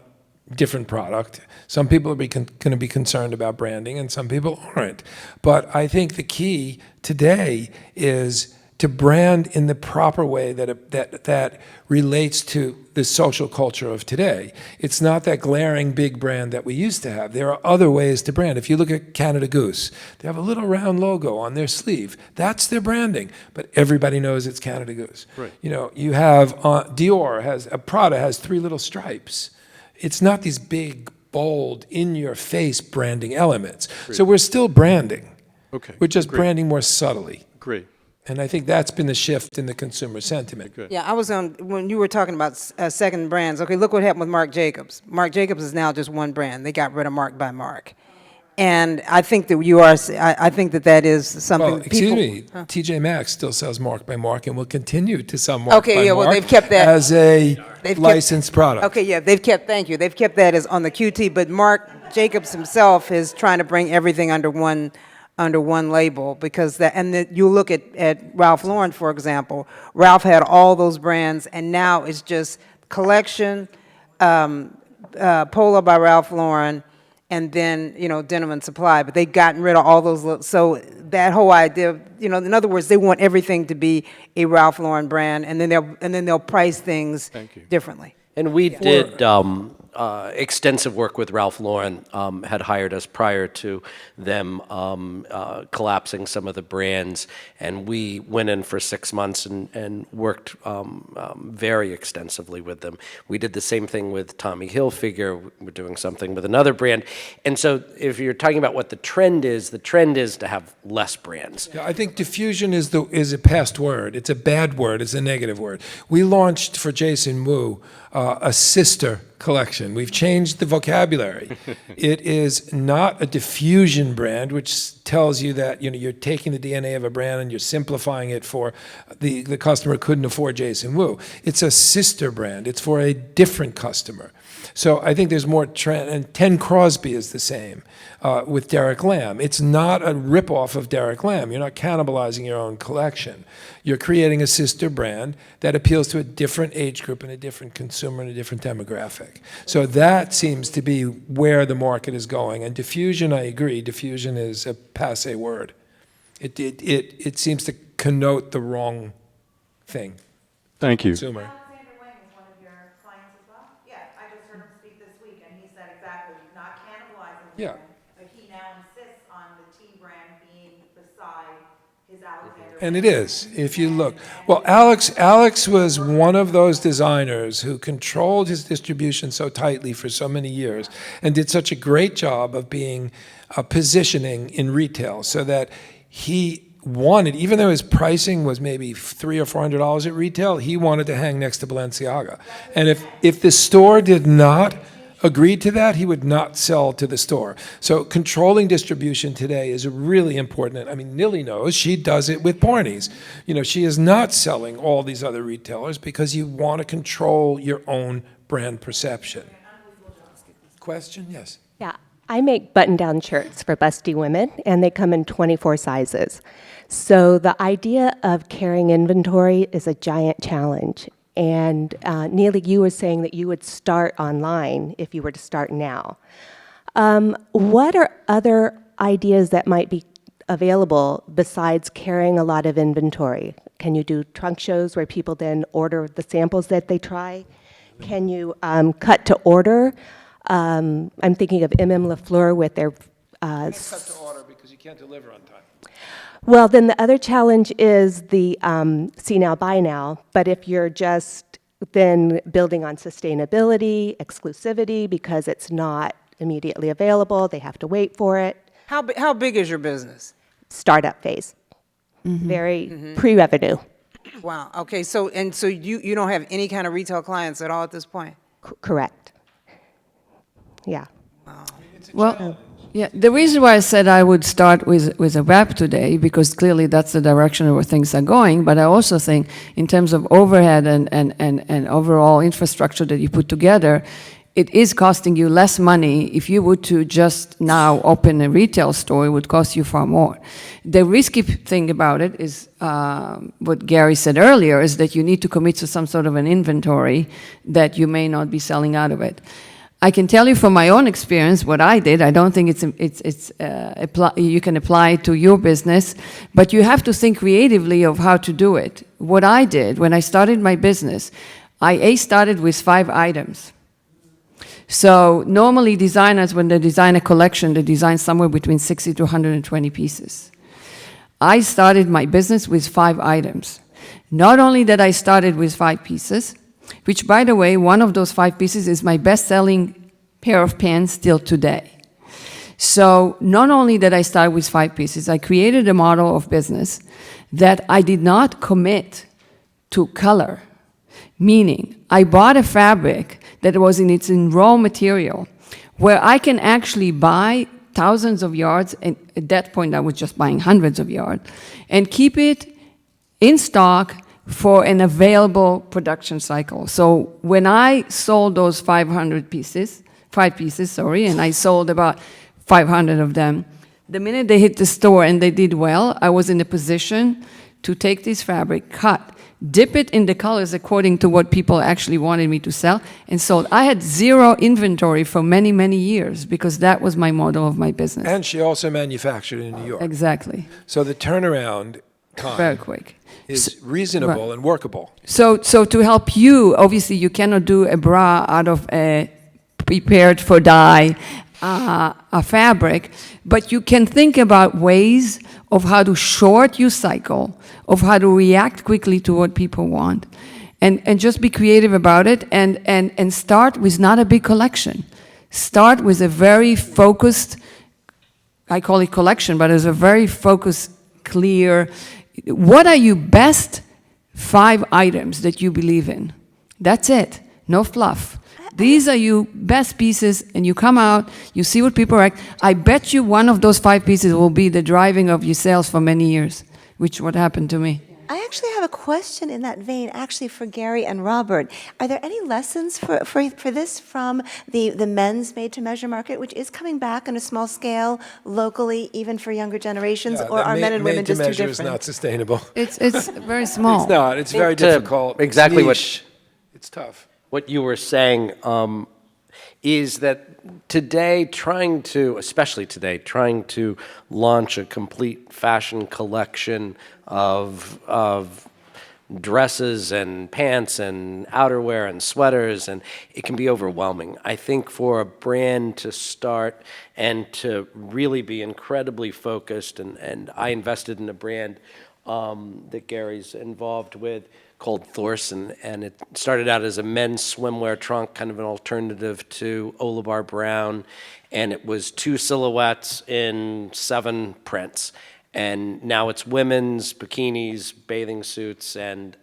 different product. Some people are going to be concerned about branding and some people aren't. But I think the key today is to brand in the proper way that relates to the social culture of today. It's not that glaring big brand that we used to have. There are other ways to brand. If you look at Canada Goose, they have a little round logo on their sleeve. That's their branding, but everybody knows it's Canada Goose. Right. You have Prada has 3 little stripes. It's not these big, bold, in-your-face branding elements. So we're still branding. Okay. We're just Great. branding more subtly. Great. And I think that's been the shift in the consumer sentiment. Good. Yeah, I was on, when you were talking about second brands, okay, look what happened with Marc Jacobs. Marc Jacobs is now just one brand. They got rid of Marc by Marc. And I think that I think that is something Well, people... excuse me, TJ Maxx still sells Mark by Mark and will continue to sell Mark Okay, by yeah, well, Mark they've kept that- as a they've kept- licensed product. Okay, yeah, thank you. They've kept that as on the QT, but Marc Jacobs himself is trying to bring everything under one label, because you look at Ralph Lauren, for example. Ralph had all those brands, and now it's just Collection, Polo by Ralph Lauren, and then, Denim and Supply, but they've gotten rid of all those, so that whole idea, in other words, they want everything to be a Ralph Lauren brand, and then they'll price things differently. And we did extensive work with Ralph Lauren, had hired us prior to them collapsing some of the brands, and we went in for 6 months and worked very extensively with them. We did the same thing with Tommy Hilfiger. We're doing something with another brand. And so if you're talking about what the trend is to have less brands. Yeah, I think diffusion is a past word. It's a bad word. It's a negative word. We launched for Jason Wu a sister collection. We've changed the vocabulary. It is not a diffusion brand, which tells you that you're taking the DNA of a brand and you're simplifying it for the customer who couldn't afford Jason Wu. It's a sister brand. It's for a different customer. So I think there's more trend, and Ten Crosby is the same with Derek Lam. It's not a ripoff of Derek Lam. You're not cannibalizing your own collection. You're creating a sister brand that appeals to a different age group and a different consumer and a different demographic. So that seems to be where the market is going. And diffusion, I agree, diffusion is a passé word. It seems to connote the wrong thing. Thank you. Consumer. Alexander Wang is one of your clients as well? Yeah, I just heard him speak this week, and he said exactly, not cannibalizing the Yeah. brand, but he now insists on the T brand being beside his Alexander. And it Wang is, brand. if you look. And- Well, Alex was one of those designers who controlled his distribution so tightly for so many years and did such a great job of being positioning in retail so that he wanted, even though his pricing was maybe $300 or $400 at retail, he wanted to hang next to Balenciaga. And if the store did not agree to that, he would not sell to the store. So controlling distribution today is really important. I mean, Nilly knows, she does it with Barney's. You know, she is not selling all these other retailers because you want to control your own brand perception. Question? Yes. Yeah, I make button-down shirts for busty women, and they come in 24 sizes. So the idea of carrying inventory is a giant challenge. And Neely, you were saying that you would start online if you were to start now. What are other ideas that might be available besides carrying a lot of inventory? Can you do trunk shows where people then order the samples that they try? Can you cut to order? I'm thinking of MM Lafleur with their. Cut to order because you can't deliver on time. Well, then the other challenge is the see now, buy now. But if you're just then building on sustainability, exclusivity, because it's not immediately available, they have to wait for it. How big is your business? Startup phase, very pre-revenue. Wow. Okay. So you don't have any kind of retail clients at all at this point? Correct. Yeah. Well, yeah, the reason why I said I would start with a wrap today, because clearly that's the direction where things are going, but I also think in terms of overhead and overall infrastructure that you put together, it is costing you less money. If you were to just now open a retail store, it would cost you far more. The risky thing about it is what Gary said earlier, is that you need to commit to some sort of an inventory that you may not be selling out of it. I can tell you from my own experience what I did. I don't think you can apply it to your business, but you have to think creatively of how to do it. What I did when I started my business, I started with 5 items. So normally designers, when they design a collection, they design somewhere between 60 to 120 pieces. I started my business with 5 items. Not only that I started with 5 pieces, which, by the way, one of those 5 pieces is my best-selling pair of pants still today. So not only did I start with 5 pieces, I created a model of business that I did not commit to color, meaning I bought a fabric that was in its raw material, where I can actually buy thousands of yards, and at that point I was just buying hundreds of yards, and keep it in stock for an available production cycle. So when I sold those 5 pieces, and I sold about 500 of them, the minute they hit the store and they did well, I was in a position to take this fabric, cut, dip it in the colors according to what people actually wanted me to sell, and sold. I had 0 inventory for many, many years because that was my model of my business. And she also manufactured in New York. Exactly. So the turnaround time Very quick. is reasonable and workable. So to help you, obviously you cannot do a bra out of a prepared for dye a fabric, but you can think about ways of how to short your cycle, of how to react quickly to what people want, and just be creative about it, and start with not a big collection. Start with a very focused, I call it collection, but it's a very focused, clear, what are your best 5 items that you believe in? That's it, no fluff. These are your best pieces, and you come out, you see what people like. I bet you one of those 5 pieces will be the driving of your sales for many years, which what happened to me. I actually have a question in that vein, actually, for Gary and Robert. Are there any lessons for this from the men's made-to-measure market, which is coming back on a small scale locally, even for younger generations, or that are men and women just too made-to-measure is different? not sustainable. It's very small. It's not. It's very to difficult. It's exactly what- niche. It's tough. What you were saying is that today, especially today, trying to launch a complete fashion collection of dresses and pants and outerwear and sweaters, and it can be overwhelming. I think for a brand to start and to really be incredibly focused, and I invested in a brand that Gary's involved with called Thorson, and it started out as a men's swimwear trunk, kind of an alternative to Olabar Brown, and it was 2 silhouettes in 7 prints. And now it's women's bikinis, bathing suits, and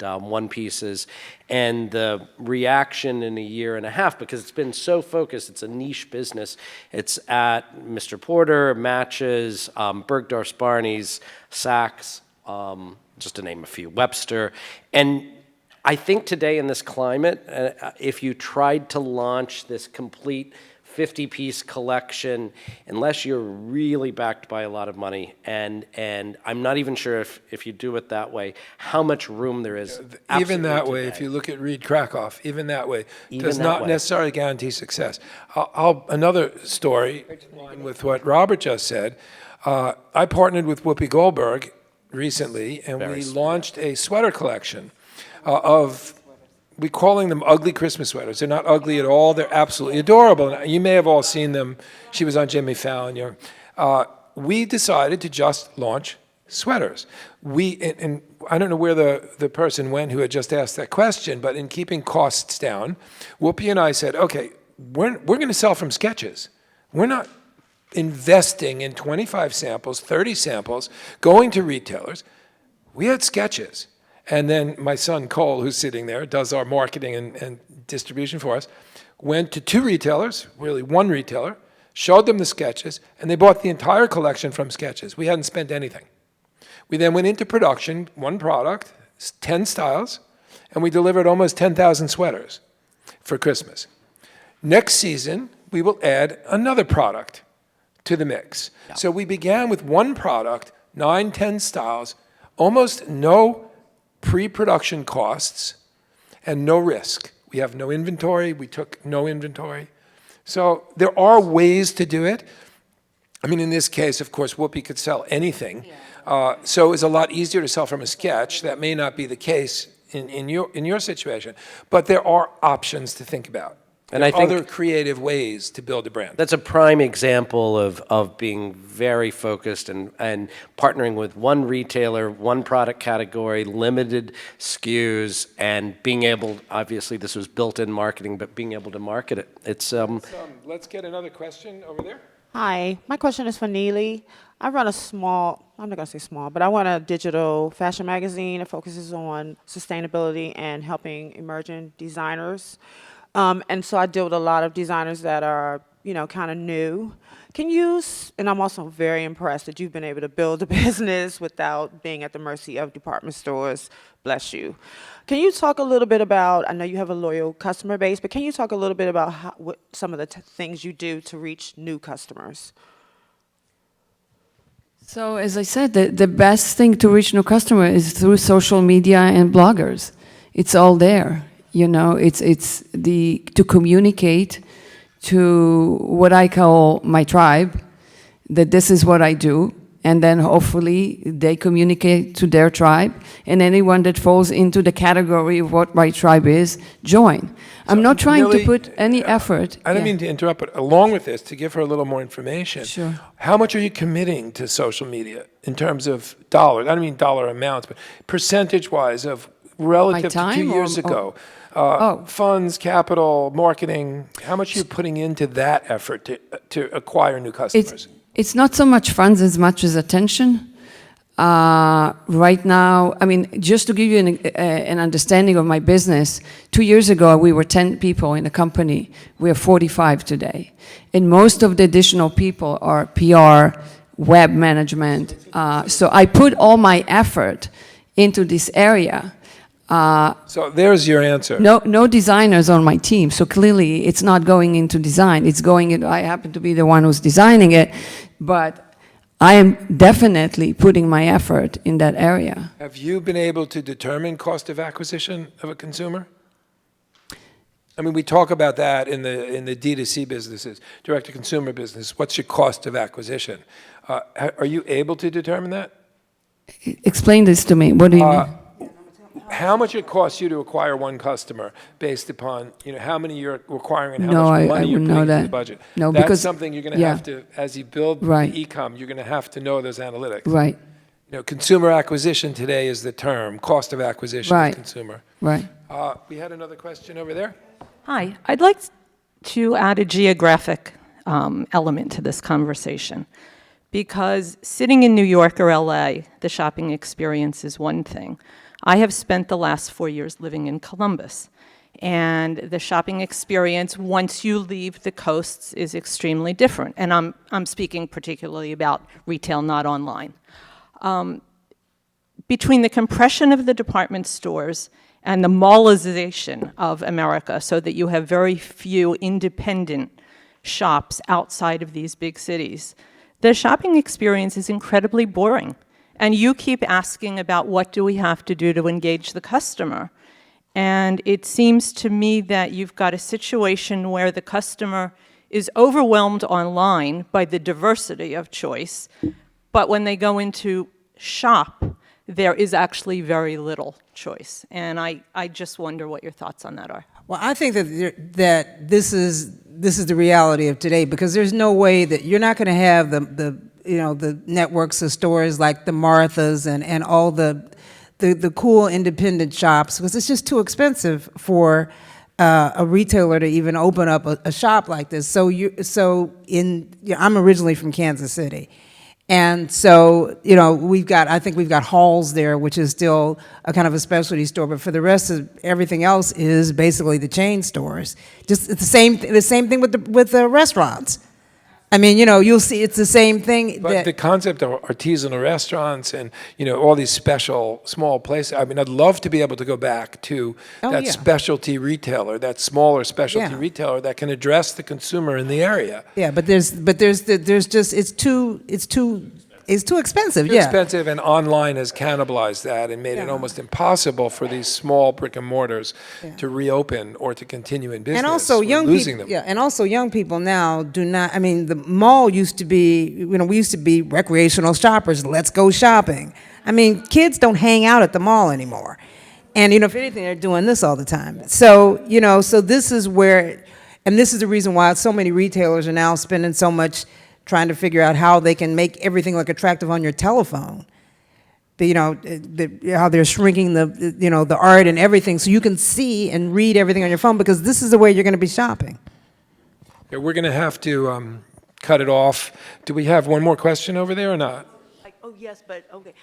one pieces. And the reaction in a year and a half, because it's been so focused, it's a niche business. It's at Mr. Porter, Matches, Bergdorf's, Barney's, Saks, just to name a few, Webster. And I think today in this climate, if you tried to launch this complete 50-piece collection, unless you're really backed by a lot of money, and I'm not even sure if you do it that way, how much room there is. Even that absolutely way, today. if you look at Reed Krakoff, even that way Even does that not way. necessarily guarantee success. Another story in line with what Robert just said. I partnered with Whoopi Goldberg recently, and we launched a sweater collection we're calling them ugly Christmas sweaters. They're not ugly at all. They're absolutely adorable. And you may have all seen them. She was on Jimmy Fallon. We decided to just launch sweaters. And I don't know where the person went who had just asked that question, but in keeping costs down, Whoopi and I said, okay, we're going to sell from sketches. We're not investing in 25 samples, 30 samples, going to retailers. We had sketches. And then my son, Cole, who's sitting there, does our marketing and distribution for us, went to 2 retailers, really 1 retailer, showed them the sketches, and they bought the entire collection from sketches. We hadn't spent anything. We then went into production, 1 product, 10 styles, and we delivered almost 10,000 sweaters for Christmas. Next season, we will add another product to the mix. Yeah. So we began with 1 product, 9, 10 styles, almost no pre-production costs, and no risk. We have no inventory. We took no inventory. So there are ways to do it. I mean, in this case, of course, Whoopi could sell anything. So it's a lot easier to sell from a sketch. That may not be the case in your situation. But there are options to think about. And I think other creative ways to build a brand. That's a prime example of being very focused and partnering with 1 retailer, 1 product category, limited SKUs, and being able, obviously this was built-in marketing, but being able to market it. It's Let's get another question over there. Hi, my question is for Neely. I run a small, I'm not going to say small, but I run a digital fashion magazine that focuses on sustainability and helping emerging designers. And so I deal with a lot of designers that are, kind of new. And I'm also very impressed that you've been able to build a business without being at the mercy of department stores. Bless you. Can you talk a little bit about, I know you have a loyal customer base, but can you talk a little bit about what some of the things you do to reach new customers? So as I said, the best thing to reach new customer is through social media and bloggers. It's all there. It's to communicate to what I call my tribe, that this is what I do, and then hopefully they communicate to their tribe, and anyone that falls into the category of what my tribe is, join. I'm not trying to put any effort. I don't mean to interrupt, but along with this, to give her a little more information, Sure. How much are you committing to social media in terms of dollars? I don't mean dollar amounts, but percentage-wise of relative to 2 time years or- ago. Oh. Funds, capital, marketing, how much are you putting into that effort to acquire new customers? It's not so much funds as much as attention. Right now, I mean, just to give you an understanding of my business, 2 years ago we were 10 people in the company. We are 45 today. And most of the additional people are PR, web management. So I put all my effort into this area. So there's your answer. No designers on my team, so clearly it's not going into design. It's going in, I happen to be the one who's designing it, but I am definitely putting my effort in that area. Have you been able to determine cost of acquisition of a consumer? I mean, we talk about that in the D2C businesses, direct-to-consumer business. What's your cost of acquisition? Are you able to determine that? Explain this to me. What do you mean? How much it costs you to acquire one customer based upon, how many you're acquiring and how No, much I money you're wouldn't putting know into the that. budget? No, That's because- something you're going to yeah. have to, as you build Right. e-com, you're going to have to know those analytics. Right, Consumer acquisition today is the term. Cost of acquisition Right. is consumer. right. We had another question over there. Hi, I'd like to add a geographic element to this conversation, because sitting in New York or LA, the shopping experience is one thing. I have spent the last 4 years living in Columbus, and the shopping experience once you leave the coasts is extremely different. And I'm speaking particularly about retail, not online. Between the compression of the department stores and the mallization of America, so that you have very few independent shops outside of these big cities, the shopping experience is incredibly boring. And you keep asking about what do we have to do to engage the customer. And it seems to me that you've got a situation where the customer is overwhelmed online by the diversity of choice, but when they go into shop, there is actually very little choice. And I just wonder what your thoughts on that are. Well, I think that this is the reality of today, because there's no way that you're not going to have the networks of stores like the Marthas and all the cool independent shops, because it's just too expensive for a retailer to even open up a shop like this. I'm originally from Kansas City. And so, I think we've got Halls there, which is still a kind of a specialty store, but for the rest of everything else is basically the chain stores. Just it's the same thing with the restaurants. I mean, you'll see it's the same thing. But the concept of artisanal restaurants and, all these special small places, I mean, I'd love to be able to go back to that yeah. specialty retailer, that smaller specialty Yeah. retailer that can address the consumer in the area. Yeah, but there's just it's too expensive. Too Yeah. expensive, and online has cannibalized that and made it Yeah. almost impossible for these small brick and mortars to reopen or to continue in business. And also We're young losing people, them. yeah, and also young people now do not. I mean, the mall used to be, we used to be recreational shoppers. Let's go shopping. I mean, kids don't hang out at the mall anymore, and if anything, they're doing this all the time. So so this is where, and this is the reason why so many retailers are now spending so much trying to figure out how they can make everything look attractive on your telephone. How they're shrinking the art and everything, so you can see and read everything on your phone, because this is the way you're going to be shopping. Okay, we're going to have to cut it off. Do we have one more question over there or not? Oh, yes, but, okay.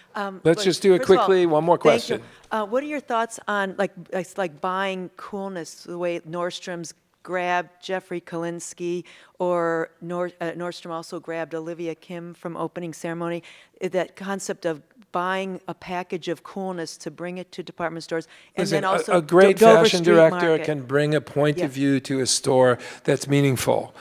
Let's just do it first of all, quickly. One more thank you. question. What are your thoughts on, it's like buying coolness, the way Nordstrom's grabbed Jeffrey Kalinsky, or Nordstrom also grabbed Olivia Kim from opening ceremony? That concept of buying a package of coolness to bring it to department stores, and Listen, then also a great Dover fashion Street director Market. can bring a point Yeah. of view to a store that's meaningful.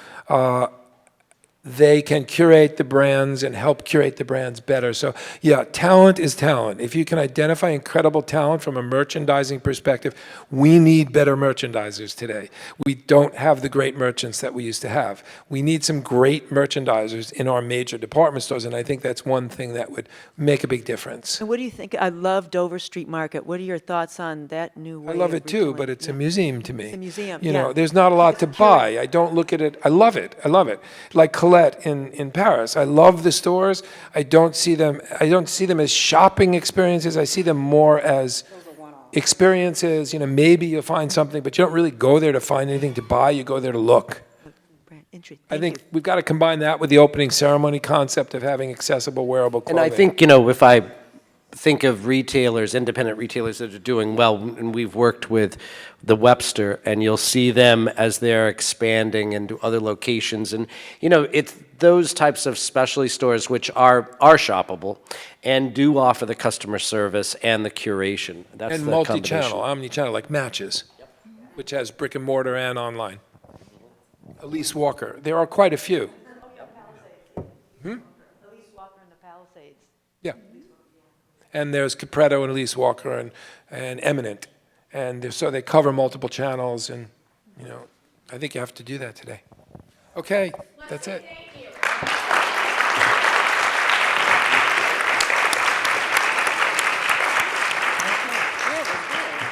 They can curate the brands and help curate the brands better. So yeah, talent is talent. If you can identify incredible talent from a merchandising perspective, we need better merchandisers today. We don't have the great merchants that we used to have. We need some great merchandisers in our major department stores, and I think that's one thing that would make a big difference. And what do you think? I love Dover Street Market. What are your thoughts on that new way I love of it too, retailing? but it's a Yeah. museum to me. It's a museum, You know, yeah. there's not a lot to buy. I don't look at it. I love it. I love it. Like Colette in Paris. I love the stores. I don't see them as shopping experiences. I see them more as experiences. Maybe you'll find something, but you don't really go there to find anything to buy. You go there to look. Interesting. I think we've got to combine that with the opening ceremony concept of having accessible wearable And clothing. I think, if I think of retailers, independent retailers that are doing well, and we've worked with the Webster, and you'll see them as they're expanding into other locations. And, you know, it's those types of specialty stores which are shoppable and do offer the customer service and the curation. That's And the multi-channel, combination. omni-channel, like Matches, which has brick and mortar and online. Elise Walker, there are quite a few. Elise Walker in the Palisades. Yeah. And there's Capretto and Elise Walker and Eminent. And so they cover multiple channels, and, you know, I think you have to do that today. Okay, that's it.